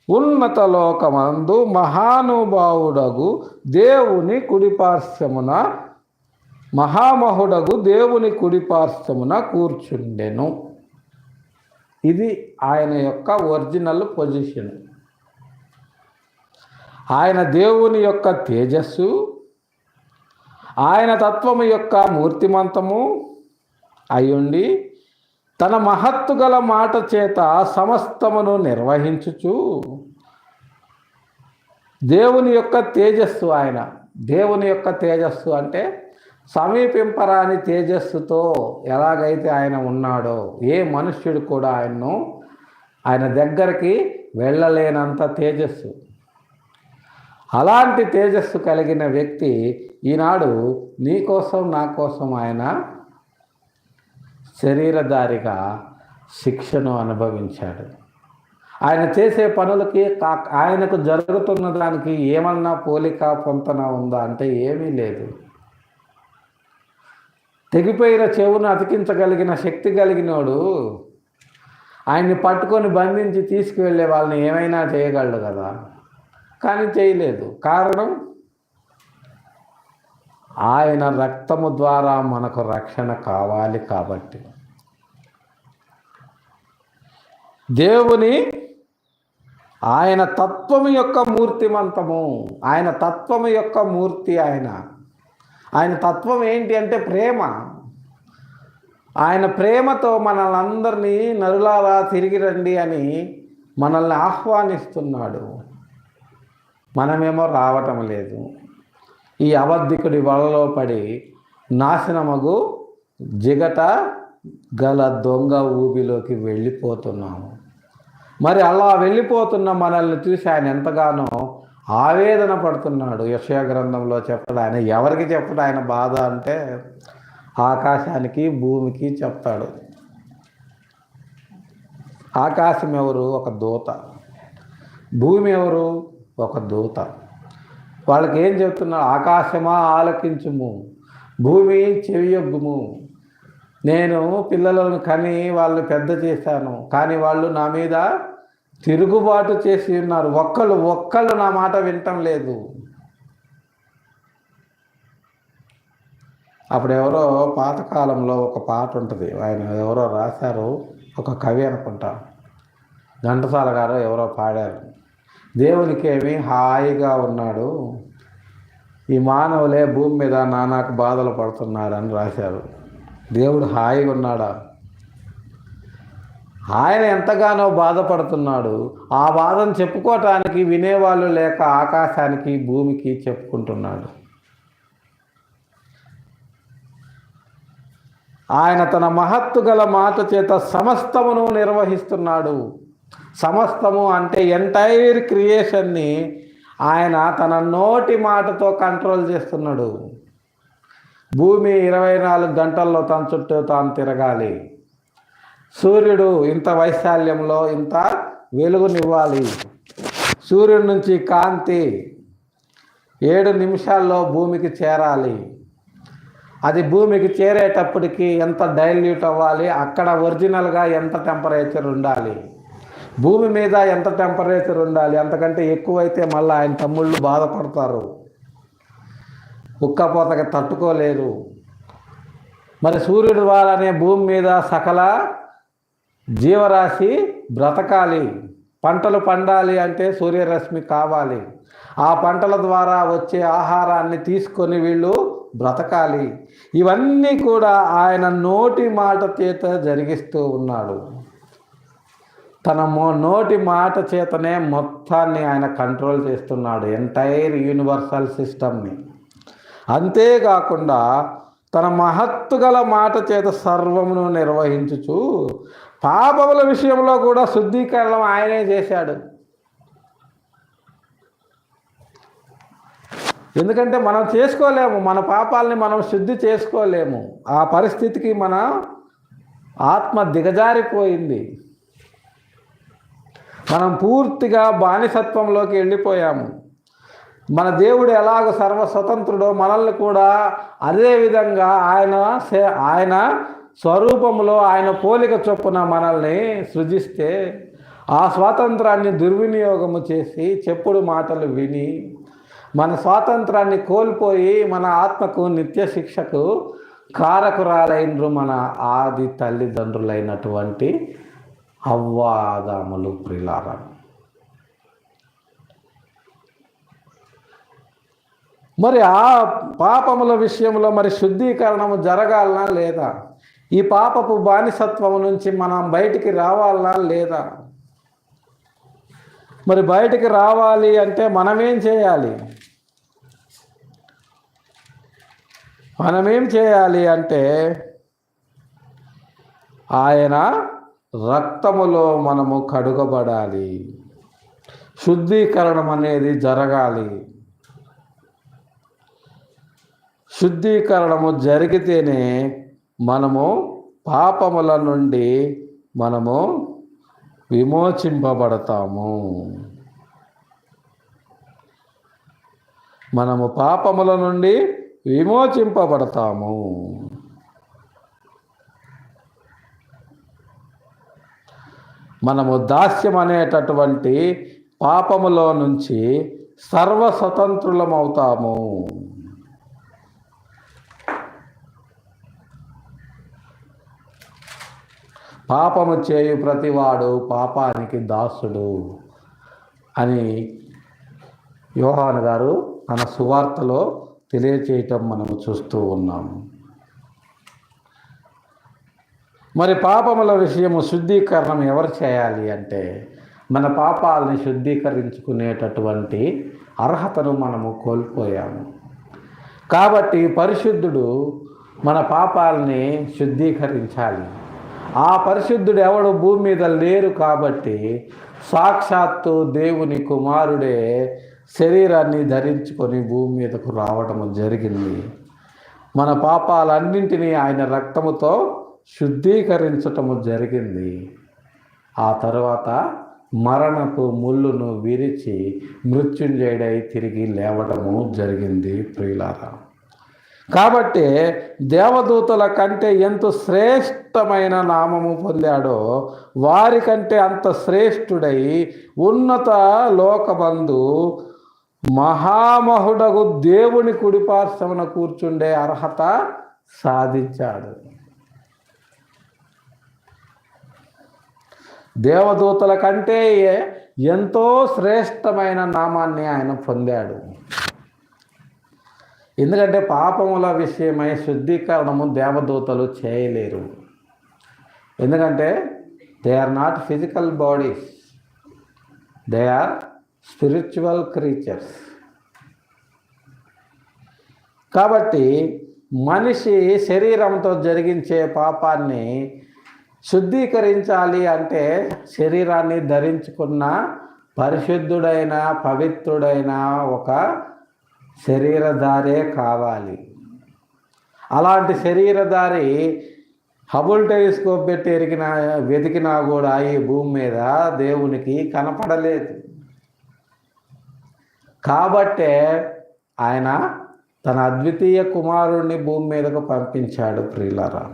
ఉన్నత లోకమందు మహానుభావుడగు దేవుని కుడిపార్శ్వమున మహామహుడగు దేవుని కుడిపార్శ్వమున కూర్చుండెను. ఇది ఆయన యొక్క ఒరిజినల్ పొజిషన్. ఆయన దేవుని యొక్క తేజస్సు, ఆయన తత్వము యొక్క మూర్తిమంతము అయ్యుండి తన మహత్తు గల మాట చేత సమస్తమును నిర్వహించుచు దేవుని యొక్క తేజస్సు, ఆయన దేవుని యొక్క తేజస్సు అంటే సమీపింపరాని తేజస్సుతో ఎలాగైతే ఆయన ఉన్నాడో ఏ మనుష్యుడు కూడా ఆయన దగ్గరికి వెళ్ళలేనంత తేజస్సు. అలాంటి తేజస్సు కలిగిన వ్యక్తి ఈనాడు నీ కోసం నా కోసం ఆయన శరీరధారిగా శిక్షను అనుభవించాడు. ఆయన చేసే పనులకి ఆయనకు జరుగుతున్న దానికి ఏమన్నా పోలిక పొంతన ఉందా అంటే ఏమీ లేదు. తెగిపోయిన చెవును అతికించగలిగిన శక్తి కలిగినోడు ఆయన్ని పట్టుకొని బంధించి తీసుకువెళ్ళే వాళ్ళని ఏమైనా చేయగలడు కదా, కానీ చేయలేదు. కారణం ఆయన రక్తము ద్వారా మనకు రక్షణ కావాలి కాబట్టి. దేవుని ఆయన తత్వము యొక్క మూర్తిమంతము, ఆయన తత్వము యొక్క మూర్తి, ఆయన తత్వం ఏంటి అంటే ప్రేమ. ఆయన ప్రేమతో మనల్ని అందరినీ నరులారా తిరిగి రండి అని మనల్ని ఆహ్వానిస్తున్నాడు. మనమేమో రావటం లేదు. ఈ అబద్ధికుడి వలలో పడి నాశనమగు జిగట గల దొంగ ఊబిలోకి వెళ్ళిపోతున్నాము. మరి అలా వెళ్ళిపోతున్న మనల్ని చూసి ఆయన ఎంతగానో ఆవేదన పడుతున్నాడు. యెషయా గ్రంథంలో చెప్పడు. ఆయన ఎవరికి చెప్పడు ఆయన బాధ అంటే ఆకాశానికి భూమికి చెప్తాడు. ఆకాశం ఎవరు? ఒక దూత. భూమి ఎవరు? ఒక దూత. వాళ్ళకి ఏం చెప్తున్నాడు? ఆకాశమా ఆలకించుము, భూమి చెవియొగ్గుము. నేను పిల్లలను కని వాళ్ళని పెద్ద చేశాను, కానీ వాళ్ళు నా మీద తిరుగుబాటు చేసి ఉన్నారు. ఒక్కళ్ళు నా మాట వినటం లేదు. అప్పుడు ఎవరో పాతకాలంలో ఒక పాట ఉంటుంది, ఆయన ఎవరో రాశారు, ఒక కవి అనుకుంటా, ఘంటసాల గారు ఎవరో పాడారు. దేవునికేమి హాయిగా ఉన్నాడు, ఈ మానవులే భూమి మీద నానాకు బాధలు పడుతున్నారని రాశారు. దేవుడు హాయిగా ఉన్నాడా? ఆయన ఎంతగానో బాధపడుతున్నాడు. ఆ బాధను చెప్పుకోవటానికి వినేవాళ్ళు లేక ఆకాశానికి భూమికి చెప్పుకుంటున్నాడు. ఆయన తన మహత్తు గల మాట చేత సమస్తమును నిర్వహిస్తున్నాడు. సమస్తము అంటే ఎంటైర్ క్రియేషన్ని ఆయన తన నోటి మాటతో కంట్రోల్ చేస్తున్నాడు. భూమి 24 గంటల్లో తన చుట్టూ తాను తిరగాలి. సూర్యుడు ఇంత వైశాల్యంలో ఇంత వెలుగునివ్వాలి. సూర్యుడి నుంచి కాంతి 7 నిమిషాల్లో భూమికి చేరాలి. అది భూమికి చేరేటప్పటికి ఎంత డైల్యూట్ అవ్వాలి, అక్కడ ఒరిజినల్గా ఎంత టెంపరేచర్ ఉండాలి, భూమి మీద ఎంత టెంపరేచర్ ఉండాలి, అంతకంటే ఎక్కువైతే మళ్ళీ ఆయన తమ్ముళ్ళు బాధపడతారు, ఉక్కపోతకి తట్టుకోలేరు. మరి సూర్యుడు ద్వారానే భూమి మీద సకల జీవరాశి బ్రతకాలి, పంటలు పండాలి అంటే సూర్యరశ్మి కావాలి, ఆ పంటల ద్వారా వచ్చే ఆహారాన్ని తీసుకొని వీళ్ళు బ్రతకాలి. ఇవన్నీ కూడా ఆయన నోటి మాట చేత జరిగిస్తూ ఉన్నాడు. తన నోటి మాట చేతనే మొత్తాన్ని ఆయన కంట్రోల్ చేస్తున్నాడు, ఎంటైర్ యూనివర్సల్ సిస్టమ్ని. అంతేకాకుండా తన మహత్తుగల మాట చేత సర్వమును నిర్వహించుచు పాపముల విషయంలో కూడా శుద్ధీకరణ ఆయనే చేశాడు. ఎందుకంటే మనం చేసుకోలేము, మన పాపాలని మనం శుద్ధి చేసుకోలేము. ఆ పరిస్థితికి మన ఆత్మ దిగజారిపోయింది. మనం పూర్తిగా బానిసత్వంలోకి వెళ్ళిపోయాము. మన దేవుడు ఎలాగో సర్వస్వతంత్రుడో మనల్ని కూడా అదే విధంగా ఆయన స్వరూపంలో ఆయన పోలిక చొప్పున మనల్ని సృజిస్తే ఆ స్వాతంత్రాన్ని దుర్వినియోగము చేసి చెప్పుడు మాటలు విని మన స్వాతంత్రాన్ని కోల్పోయి మన ఆత్మకు నిత్య శిక్షకు కారకురాలైనరు మన ఆది తల్లిదండ్రులైనటువంటి హవ్వ ఆదాములు. ప్రియులారా, మరి ఆ పాపముల విషయంలో మరి శుద్ధీకరణము జరగాలనా లేదా? ఈ పాపపు బానిసత్వం నుంచి మనం బయటికి రావాలనా లేదా? మరి బయటికి రావాలి అంటే మనమేం చేయాలి? మనమేం చేయాలి అంటే ఆయన రక్తములో మనము కడుగబడాలి, శుద్ధీకరణం అనేది జరగాలి. శుద్ధీకరణము జరిగితేనే మనము పాపముల నుండి మనము విమోచింపబడతాము. మనము పాపముల నుండి విమోచింపబడతాము. మనము దాస్యం అనేటటువంటి పాపములో నుంచి సర్వస్వతంత్రులమవుతాము. పాపము చేయు ప్రతివాడు పాపానికి దాసుడు అని యోహాను గారు తన సువార్తలో తెలియచేయటం మనము చూస్తూ ఉన్నాము. మరి పాపముల విషయము శుద్ధీకరణం ఎవరు చేయాలి అంటే మన పాపాలని శుద్ధీకరించుకునేటటువంటి అర్హతను మనము కోల్పోయాము. కాబట్టి పరిశుద్ధుడు మన పాపాలని శుద్ధీకరించాలి. ఆ పరిశుద్ధుడు ఎవడు భూమి మీద లేరు కాబట్టి సాక్షాత్తు దేవుని కుమారుడే శరీరాన్ని ధరించుకొని భూమి మీదకు రావడం జరిగింది. మన పాపాలన్నింటినీ ఆయన రక్తముతో శుద్ధీకరించటము జరిగింది. ఆ తర్వాత మరణపు ముళ్ళును విరిచి మృత్యుంజయుడై తిరిగి లేవడము జరిగింది. ప్రియులారా, కాబట్టి దేవదూతల కంటే ఎంత శ్రేష్టమైన నామము పొందాడో వారికంటే అంత శ్రేష్ఠుడై ఉన్నత లోకమందు మహామహుడగు దేవుని కుడిపార్శ్వమున కూర్చుండే అర్హత సాధించాడు. దేవదూతల కంటే ఎంతో శ్రేష్టమైన నామాన్ని ఆయన పొందాడు. ఎందుకంటే పాపముల విషయమై శుద్ధీకరణము దేవదూతలు చేయలేరు. ఎందుకంటే they are not physical bodies, they are spiritual creatures. కాబట్టి మనిషి శరీరంతో జరిగించే పాపాన్ని శుద్ధీకరించాలి అంటే శరీరాన్ని ధరించుకున్న పరిశుద్ధుడైన పవిత్రుడైన ఒక శరీరధారే కావాలి. అలాంటి శరీరధారి హబుల్ టెలిస్కోప్ పెట్టి వెతికినా కూడా ఈ భూమి మీద దేవునికి కనపడలేదు. కాబట్టే ఆయన తన అద్వితీయ కుమారుణ్ణి భూమి మీదకు పంపించాడు ప్రియులారా.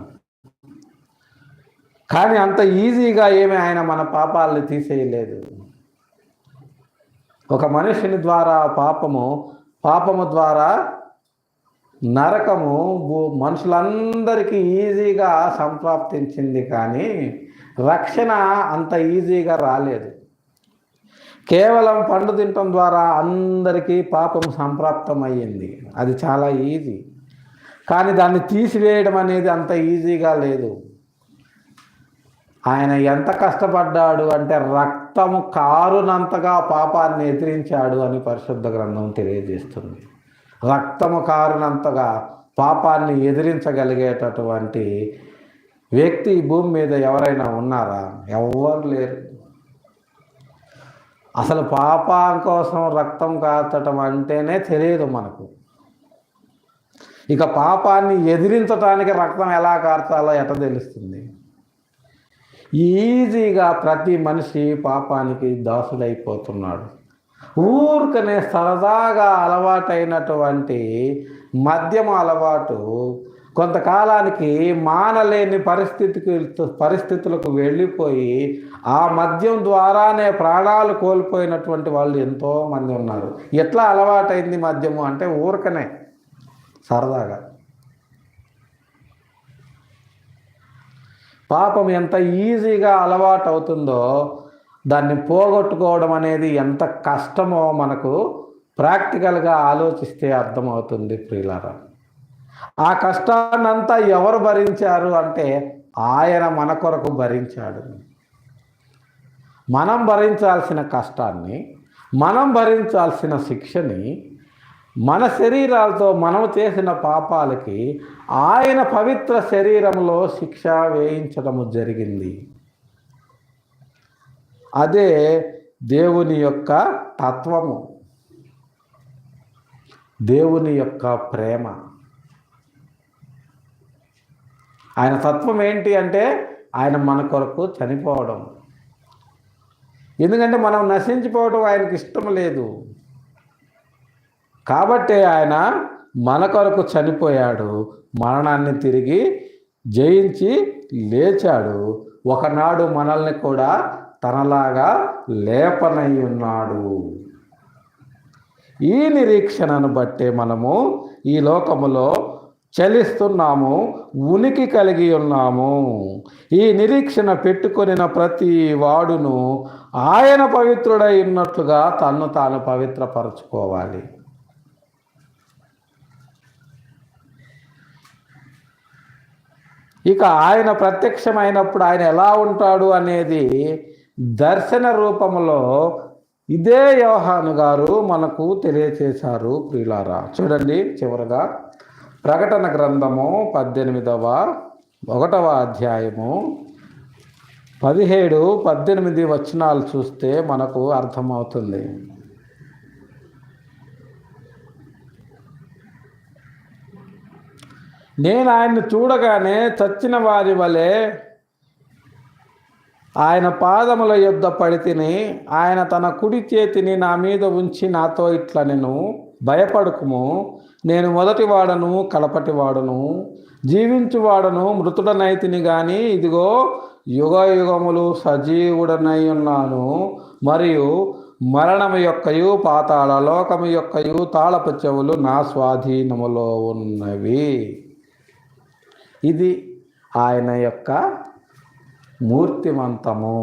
కానీ అంత ఈజీగా ఏమీ ఆయన మన పాపాలని తీసేయలేదు. ఒక మనిషిని ద్వారా పాపము ద్వారా నరకము మనుషులందరికీ ఈజీగా సంప్రాప్తించింది, కానీ రక్షణ అంత ఈజీగా రాలేదు. కేవలం పండు తినటం ద్వారా అందరికీ పాపం సంప్రాప్తమయ్యింది, అది చాలా ఈజీ. కానీ దాన్ని తీసివేయడం అనేది అంత ఈజీగా లేదు. ఆయన ఎంత కష్టపడ్డాడు అంటే రక్తము కారునంతగా పాపాన్ని ఎదిరించాడు అని పరిశుద్ధ గ్రంథం తెలియజేస్తుంది. రక్తము కారునంతగా పాపాన్ని ఎదిరించగలిగేటటువంటి వ్యక్తి ఈ భూమి మీద ఎవరైనా ఉన్నారా? ఎవ్వరు లేరు. అసలు పాపం కోసం రక్తం కార్చటం అంటేనే తెలియదు మనకు. ఇక పాపాన్ని ఎదిరించడానికి రక్తం ఎలా కార్చాలో ఎట తెలుస్తుంది? ఈజీగా ప్రతి మనిషి పాపానికి దాసుడైపోతున్నాడు. ఊరికనే సరదాగా అలవాటైనటువంటి మద్యం అలవాటు కొంతకాలానికి మానలేని పరిస్థితులకు వెళ్ళిపోయి ఆ మద్యం ద్వారానే ప్రాణాలు కోల్పోయినటువంటి వాళ్ళు ఎంతోమంది ఉన్నారు. ఎట్లా అలవాటైంది మద్యము అంటే ఊరికనే సరదాగా. పాపం ఎంత ఈజీగా అలవాటు అవుతుందో దాన్ని పోగొట్టుకోవడం అనేది ఎంత కష్టమో మనకు ప్రాక్టికల్గా ఆలోచిస్తే అర్థమవుతుంది ప్రియులారా. ఆ కష్టాన్నంతా ఎవరు భరించారు అంటే ఆయన మన కొరకు భరించాడు. మనం భరించాల్సిన కష్టాన్ని, మనం భరించాల్సిన శిక్షని, మన శరీరాలతో మనం చేసిన పాపాలకి ఆయన పవిత్ర శరీరంలో శిక్ష వేయించడము జరిగింది. అదే దేవుని యొక్క తత్వము, దేవుని యొక్క ప్రేమ. ఆయన తత్వం ఏంటి అంటే ఆయన మన కొరకు చనిపోవడం. ఎందుకంటే మనం నశించిపోవడం ఆయనకి ఇష్టం లేదు. కాబట్టే ఆయన మన కొరకు చనిపోయాడు, మరణాన్ని తిరిగి జయించి లేచాడు. ఒకనాడు మనల్ని కూడా తనలాగా లేపనై ఉన్నాడు. ఈ నిరీక్షణను బట్టే మనము ఈ లోకములో చలిస్తున్నాము, ఉనికి కలిగి ఉన్నాము. ఈ నిరీక్షణ పెట్టుకొనిన ప్రతి వాడును ఆయన పవిత్రుడై ఉన్నట్లుగా తన్ను తాను పవిత్రపరచుకోవాలి. ఇక ఆయన ప్రత్యక్షమైనప్పుడు ఆయన ఎలా ఉంటాడు అనేది దర్శన రూపంలో ఇదే యోహాను గారు మనకు తెలియచేశారు ప్రియులారా. చూడండి, చివరగా ప్రకటన గ్రంథము 1వ అధ్యాయము 17-18 వచనాలు చూస్తే మనకు అర్థమవుతుంది. నేను ఆయన్ని చూడగానే చచ్చిన వారి వలె ఆయన పాదముల యొద్ద పడి తిని, ఆయన తన కుడి చేతిని నా మీద ఉంచి నాతో ఇట్లా, నేను భయపడకుము, నేను మొదటివాడను కడపటివాడను, జీవించువాడను, మృతుడనైతిని గాని ఇదిగో యుగ యుగములు సజీవుడనై ఉన్నాను, మరియు మరణము యొక్కయు పాతాళ లోకము యొక్కయు తాళపు చెవులు నా స్వాధీనములో ఉన్నవి. ఇది ఆయన యొక్క మూర్తిమంతము.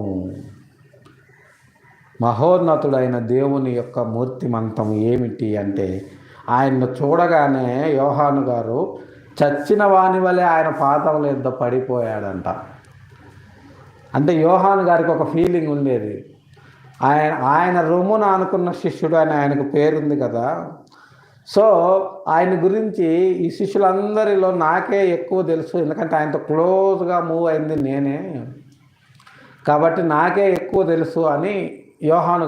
మహోన్నతుడైన దేవుని యొక్క మూర్తిమంతం ఏమిటి అంటే, ఆయన్ను చూడగానే యోహాను గారు చచ్చిన వాని వలె ఆయన పాదముల యొద్ద పడిపోయాడంట. అంటే యోహాను గారికి ఒక ఫీలింగ్ ఉండేది. ఆయన రొమ్మున అనుకున్న శిష్యుడు అని ఆయనకు పేరుంది కదా. సో ఆయన గురించి ఈ శిష్యులందరిలో నాకే ఎక్కువ తెలుసు, ఎందుకంటే ఆయనతో క్లోజ్గా మూవ్ అయింది నేనే, కాబట్టి నాకే ఎక్కువ తెలుసు అని యోహాను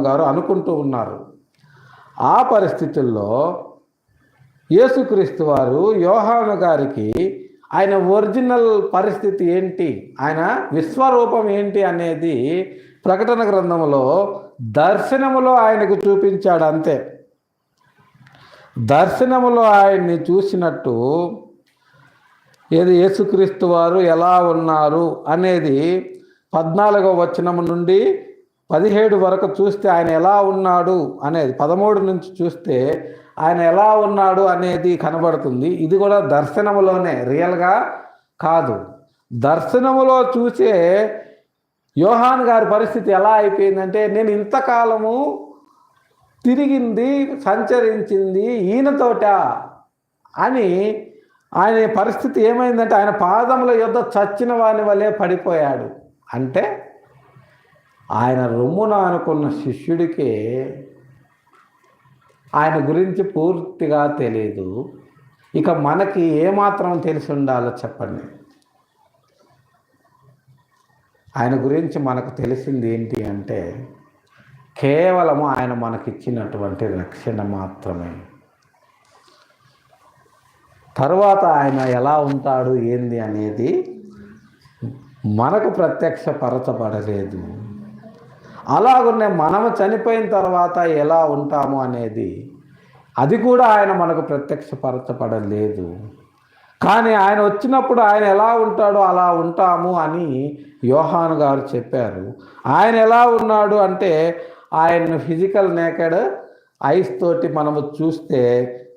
గారు అనుకుంటూ ఉన్నారు. ఆ పరిస్థితుల్లో యేసుక్రీస్తు వారు యోహాను గారికి ఆయన ఒరిజినల్ పరిస్థితి ఏంటి, ఆయన విశ్వరూపం ఏంటి అనేది ప్రకటన గ్రంథంలో దర్శనములో ఆయనకు చూపించాడు అంతే. దర్శనములో ఆయన్ని చూసినట్టు ఏది యేసుక్రీస్తు వారు ఎలా ఉన్నారు అనేది 14వ వచనం నుండి 17 వరకు చూస్తే ఆయన ఎలా ఉన్నాడు అనేది, 13 నుంచి చూస్తే ఆయన ఎలా ఉన్నాడు అనేది కనబడుతుంది. ఇది కూడా దర్శనములోనే, రియల్గా కాదు. దర్శనములో చూసే యోహాను గారి పరిస్థితి ఎలా అయిపోయిందంటే, నేను ఇంతకాలము తిరిగింది, సంచరించింది ఈయనతోట అని ఆయన పరిస్థితి ఏమైందంటే, ఆయన పాదముల యొద్ద చచ్చిన వాని వలె పడిపోయాడు. అంటే ఆయన రొమ్మున అనుకున్న శిష్యుడికి ఆయన గురించి పూర్తిగా తెలియదు. ఇక మనకి ఏమాత్రం తెలిసి ఉండాలో చెప్పండి? ఆయన గురించి మనకు తెలిసింది ఏంటి అంటే, కేవలము ఆయన మనకిచ్చినటువంటి రక్షణ మాత్రమే. తరువాత ఆయన ఎలా ఉంటాడు ఏంది అనేది మనకు ప్రత్యక్షపరచబడలేదు. అలాగునే మనము చనిపోయిన తర్వాత ఎలా ఉంటాము అనేది అది కూడా ఆయన మనకు ప్రత్యక్షపరచబడలేదు. కానీ ఆయన వచ్చినప్పుడు ఆయన ఎలా ఉంటాడో అలా ఉంటాము అని యోహాను గారు చెప్పారు. ఆయన ఎలా ఉన్నాడు అంటే, ఆయన ఫిజికల్ నేకెడ్ ఐస్ తోటి మనము చూస్తే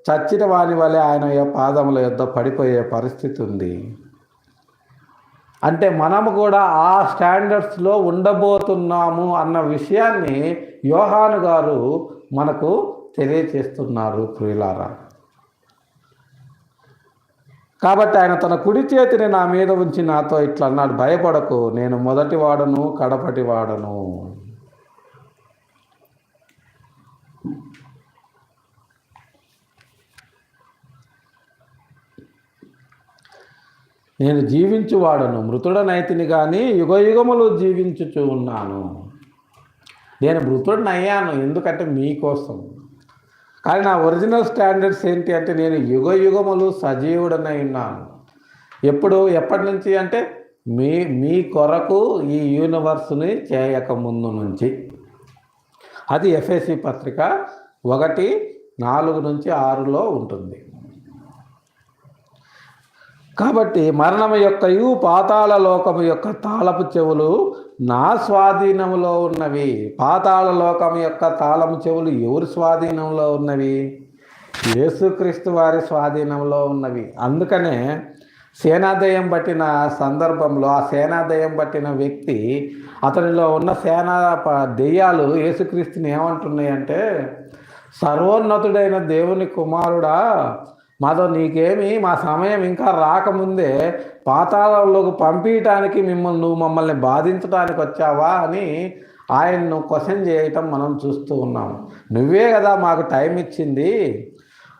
చచ్చిన వాని వలె ఆయన పాదముల యొద్ద పడిపోయే పరిస్థితి ఉంది. అంటే మనము కూడా ఆ స్టాండర్డ్స్లో ఉండబోతున్నాము అన్న విషయాన్ని యోహాను గారు మనకు తెలియచేస్తున్నారు ప్రియులారా. కాబట్టి ఆయన తన కుడి చేతిని నా మీద ఉంచి నాతో ఇట్లా అన్నాడు, భయపడకు, నేను మొదటి వాడను కడపటి వాడను. నేను జీవించువాడను, మృతుడనైతిని కానీ యుగయుగములు జీవించుచూ ఉన్నాను. నేను మృతుడనయ్యాను ఎందుకంటే మీకోసం. కానీ నా ఒరిజినల్ స్టాండర్డ్స్ ఏంటి అంటే, నేను యుగయుగములు సజీవుడనై ఉన్నాను. ఎప్పటి నుంచి అంటే మీ కొరకు ఈ యూనివర్స్ని చేయక ముందు నుంచి. అది ఎఫెసీ పత్రిక 1:4-6 ఉంటుంది. కాబట్టి మరణము యొక్కయు పాతాళ లోకము యొక్క తాళపు చెవులు నా స్వాధీనంలో ఉన్నవి. పాతాళ లోకము యొక్క తాళము చెవులు ఎవరి స్వాధీనంలో ఉన్నవి? యేసుక్రీస్తు వారి స్వాధీనంలో ఉన్నవి. అందుకనే సేనాదయం పట్టిన సందర్భంలో ఆ సేనాదయం పట్టిన వ్యక్తి, అతనిలో ఉన్న దెయ్యాలు యేసుక్రీస్తుని ఏమంటున్నాయంటే, సర్వోన్నతుడైన దేవుని కుమారుడా, మాతో నీకేమి, మా సమయం ఇంకా రాకముందే పాతాళంలోకి పంపించడానికి నువ్వు మమ్మల్ని బాధించడానికి వచ్చావా అని ఆయన్ను క్వశ్చన్ చేయటం మనం చూస్తూ ఉన్నాము. నువ్వే కదా మాకు టైం ఇచ్చింది,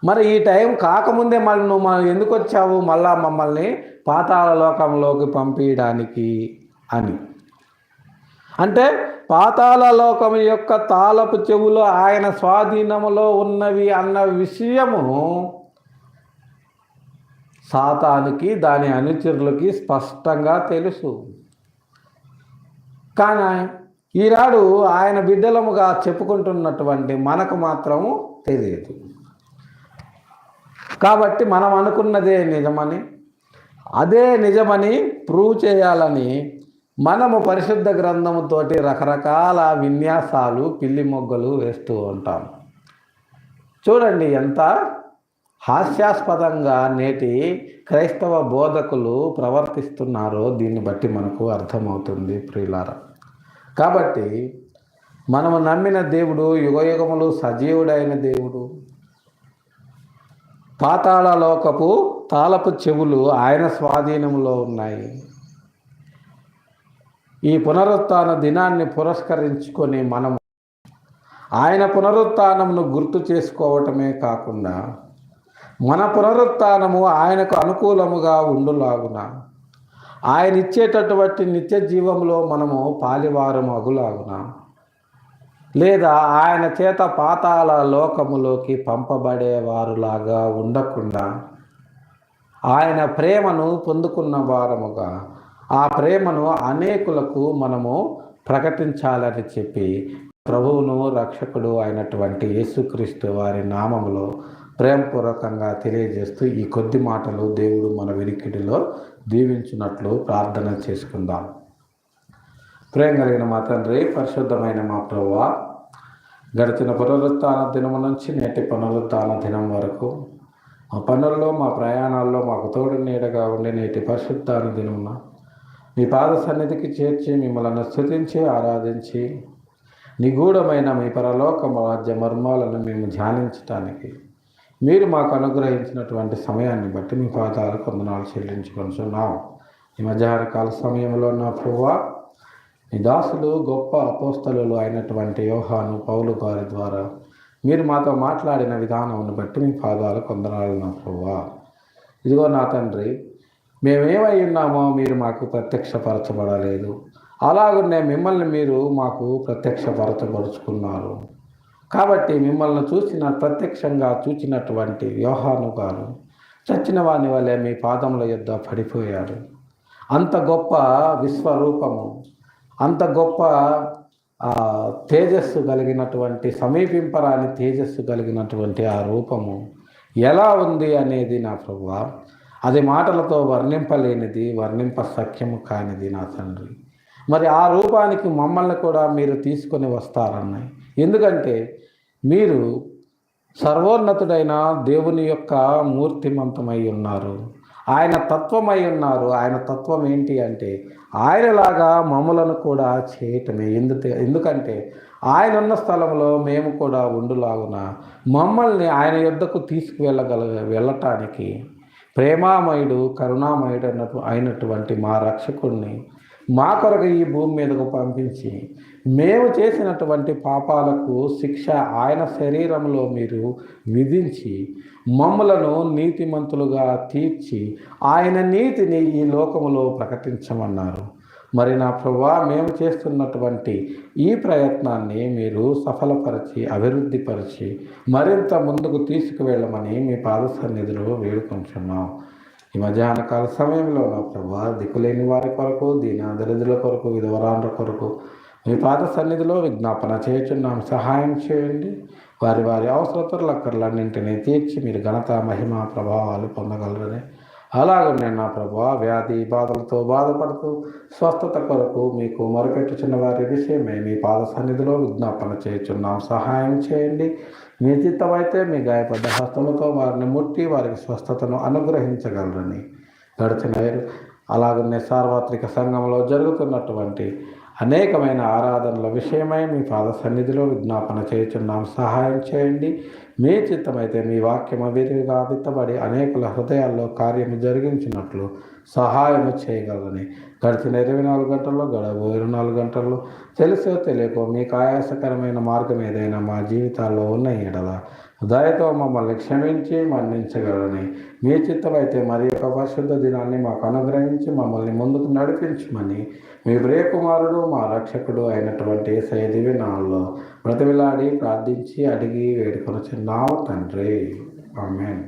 మరి ఈ టైం కాకముందే మళ్ళీ నువ్వు ఎందుకు వచ్చావు మళ్ళా మమ్మల్ని పాతాళ లోకంలోకి పంపించడానికి అని. అంటే పాతాళ లోకం యొక్క తాళపు చెవులు ఆయన స్వాధీనములో ఉన్నవి అన్న విషయము సాతానుకి దాని అనుచరులకి స్పష్టంగా తెలుసు. కానీ ఈనాడు ఆయన బిడ్డలముగా చెప్పుకుంటున్నటువంటి మనకు మాత్రము తెలియదు. కాబట్టి మనం అనుకున్నదే నిజమని, అదే నిజమని ప్రూవ్ చేయాలని మనము పరిశుద్ధ గ్రంథముతోటి రకరకాల విన్యాసాలు, పిల్లి మొగ్గలు వేస్తూ ఉంటాం. చూడండి ఎంత హాస్యాస్పదంగా నేటి క్రైస్తవ బోధకులు ప్రవర్తిస్తున్నారో దీన్ని బట్టి మనకు అర్థమవుతుంది ప్రియులారా. కాబట్టి మనము నమ్మిన దేవుడు యుగయుగములు సజీవుడైన దేవుడు. పాతాళ లోకపు తాళపు చెవులు ఆయన స్వాధీనంలో ఉన్నాయి. ఈ పునరుత్థాన దినాన్ని పురస్కరించుకొని మనము ఆయన పునరుత్థానమును గుర్తు చేసుకోవటమే కాకుండా మన పునరుత్థానము ఆయనకు అనుకూలముగా ఉండులాగున, ఆయన ఇచ్చేటటువంటి నిత్య జీవంలో మనము పాలివారము అగులాగున, లేదా ఆయన చేత పాతాళ లోకములోకి పంపబడేవారులాగా ఉండకుండా ఆయన ప్రేమను పొందుకున్న వారముగా ఆ ప్రేమను అనేకులకు మనము ప్రకటించాలని చెప్పి ప్రభువును రక్షకుడు అయినటువంటి యేసుక్రీస్తు వారి నామములో ప్రేమపూర్వకంగా తెలియజేస్తూ ఈ కొద్ది మాటలు దేవుడు మన వినికిడిలో దీవించినట్లు ప్రార్థన చేసుకుందాం. ప్రేమ కలిగిన మా తండ్రి, పరిశుద్ధమైన మా ప్రభువా, గడిచిన పునరుత్థాన దినము నుంచి నేటి పునరుత్థాన దినం వరకు మా పనుల్లో, మా ప్రయాణాల్లో మాకు తోడు నీడగా ఉండి నేటి పరిశుద్ధాన దినమున మీ పాద సన్నిధికి చేర్చి మిమ్మల్ని స్తుతించి ఆరాధించి నిగూఢమైన మీ పరలోక రాజ్య మర్మాలను మేము ధ్యానించటానికి మీరు మాకు అనుగ్రహించినటువంటి సమయాన్ని బట్టి మీ పాదాలకు వందనాలు చెల్లించుకుంటున్నాం. ఈ మధ్యాహ్న కాల సమయంలో నా ప్రభువా, మీ దాసులు గొప్ప అపోస్తలులు అయినటువంటి యోహాను, పౌలు గారి ద్వారా మీరు మాతో మాట్లాడిన విధానాన్ని బట్టి మీ పాదాలకు వందనాలు నా ప్రభువా. ఇదిగో నా తండ్రి, మేమేమై ఉన్నామో మీరు మాకు ప్రత్యక్షపరచబడలేదు, అలాగనే మిమ్మల్ని మీరు మాకు ప్రత్యక్షపరచబరుచుకున్నారు. కాబట్టి మిమ్మల్ని ప్రత్యక్షంగా చూచినటువంటి యోహాను గారు చచ్చిన వాని వలె మీ పాదముల యొద్ద పడిపోయాడు. అంత గొప్ప విశ్వరూపము, అంత గొప్ప తేజస్సు కలిగినటువంటి, సమీపింపరాని తేజస్సు కలిగినటువంటి ఆ రూపము ఎలా ఉంది అనేది నా ప్రభువా, అది మాటలతో వర్ణింపలేనిది, వర్ణింప సఖ్యము కానిది నా తండ్రి. మరి ఆ రూపానికి మమ్మల్ని కూడా మీరు తీసుకొని వస్తారన్నాయి. ఎందుకంటే మీరు సర్వోన్నతుడైన దేవుని యొక్క మూర్తిమంతమై ఉన్నారు, ఆయన తత్వమై ఉన్నారు. ఆయన తత్వం ఏంటి అంటే ఆయనలాగా మమ్మలను కూడా చేయటమే. ఎందుకంటే ఆయన ఉన్న స్థలంలో మేము కూడా ఉండులాగున మమ్మల్ని ఆయన యొద్దకు వెళ్ళటానికి ప్రేమామయుడు, కరుణామయుడు అయినటువంటి మా రక్షకుడిని మా కొరకు ఈ భూమి మీదకు పంపించి మేము చేసినటువంటి పాపాలకు శిక్ష ఆయన శరీరంలో మీరు విధించి మమ్మలను నీతిమంతులుగా తీర్చి ఆయన నీతిని ఈ లోకములో ప్రకటించమన్నారు. మరి నా ప్రభువా, మేము చేస్తున్నటువంటి ఈ ప్రయత్నాన్ని మీరు సఫలపరిచి, అభివృద్ధిపరిచి మరింత ముందుకు తీసుకువెళ్ళమని మీ పాద సన్నిధిలో వేడుకుంటున్నాం. ఈ మధ్యాహ్న కాల సమయంలో నా ప్రభువా, దిక్కులేని వారి కొరకు, దీనాదరిద్రుల కొరకు, విధవరాండ్ర కొరకు మీ పాద సన్నిధిలో విజ్ఞాపన చేయుచున్నాం. సహాయం చేయండి. వారి వారి అవసరతల అక్కర్లన్నింటినీ తీర్చి మీరు ఘనత, మహిమ, ప్రభావాలు పొందగలరని. అలాగే నా ప్రభువా, వ్యాధి బాధలతో బాధపడుతూ స్వస్థత కొరకు మీకు మొరపెట్టుచున్న వారి విషయమే మీ పాద సన్నిధిలో విజ్ఞాపన చేయుచున్నాం. సహాయం చేయండి. మీ చిత్తమైతే మీ గాయపడ్డ హస్తముతో వారిని ముట్టి వారికి స్వస్థతను అనుగ్రహించగలరని. గడిచిన అలాగనే సార్వత్రిక సంఘంలో జరుగుతున్నటువంటి అనేకమైన ఆరాధనల విషయమై మీ పాద సన్నిధిలో విజ్ఞాపన చేయుచున్నాం. సహాయం చేయండి. మీ చిత్తమైతే మీ వాక్యము విరివిగా విత్తబడి అనేకుల హృదయాల్లో కార్యము జరిగించినట్లు సహాయము చేయగలరని. గడిచిన 24 గంటల్లో, గడవ 24 గంటల్లో తెలుసో తెలియకో మీకు ఆయాసకరమైన మార్గం ఏదైనా మా జీవితాల్లో ఉన్న ఎడల దయతో మమ్మల్ని క్షమించి మన్నించగలరని. మీ చిత్తమైతే మరి యొక్క పరిశుద్ధ దినాన్ని మాకు అనుగ్రహించి మమ్మల్ని ముందుకు నడిపించమని మీ ప్రియకుమారుడు, మా రక్షకుడు అయినటువంటి యేసయ్య దివ్య నామములో బ్రతిమిలాడి ప్రార్థించి అడిగి వేడుకొనుచున్నాము తండ్రి. ఆమేన్.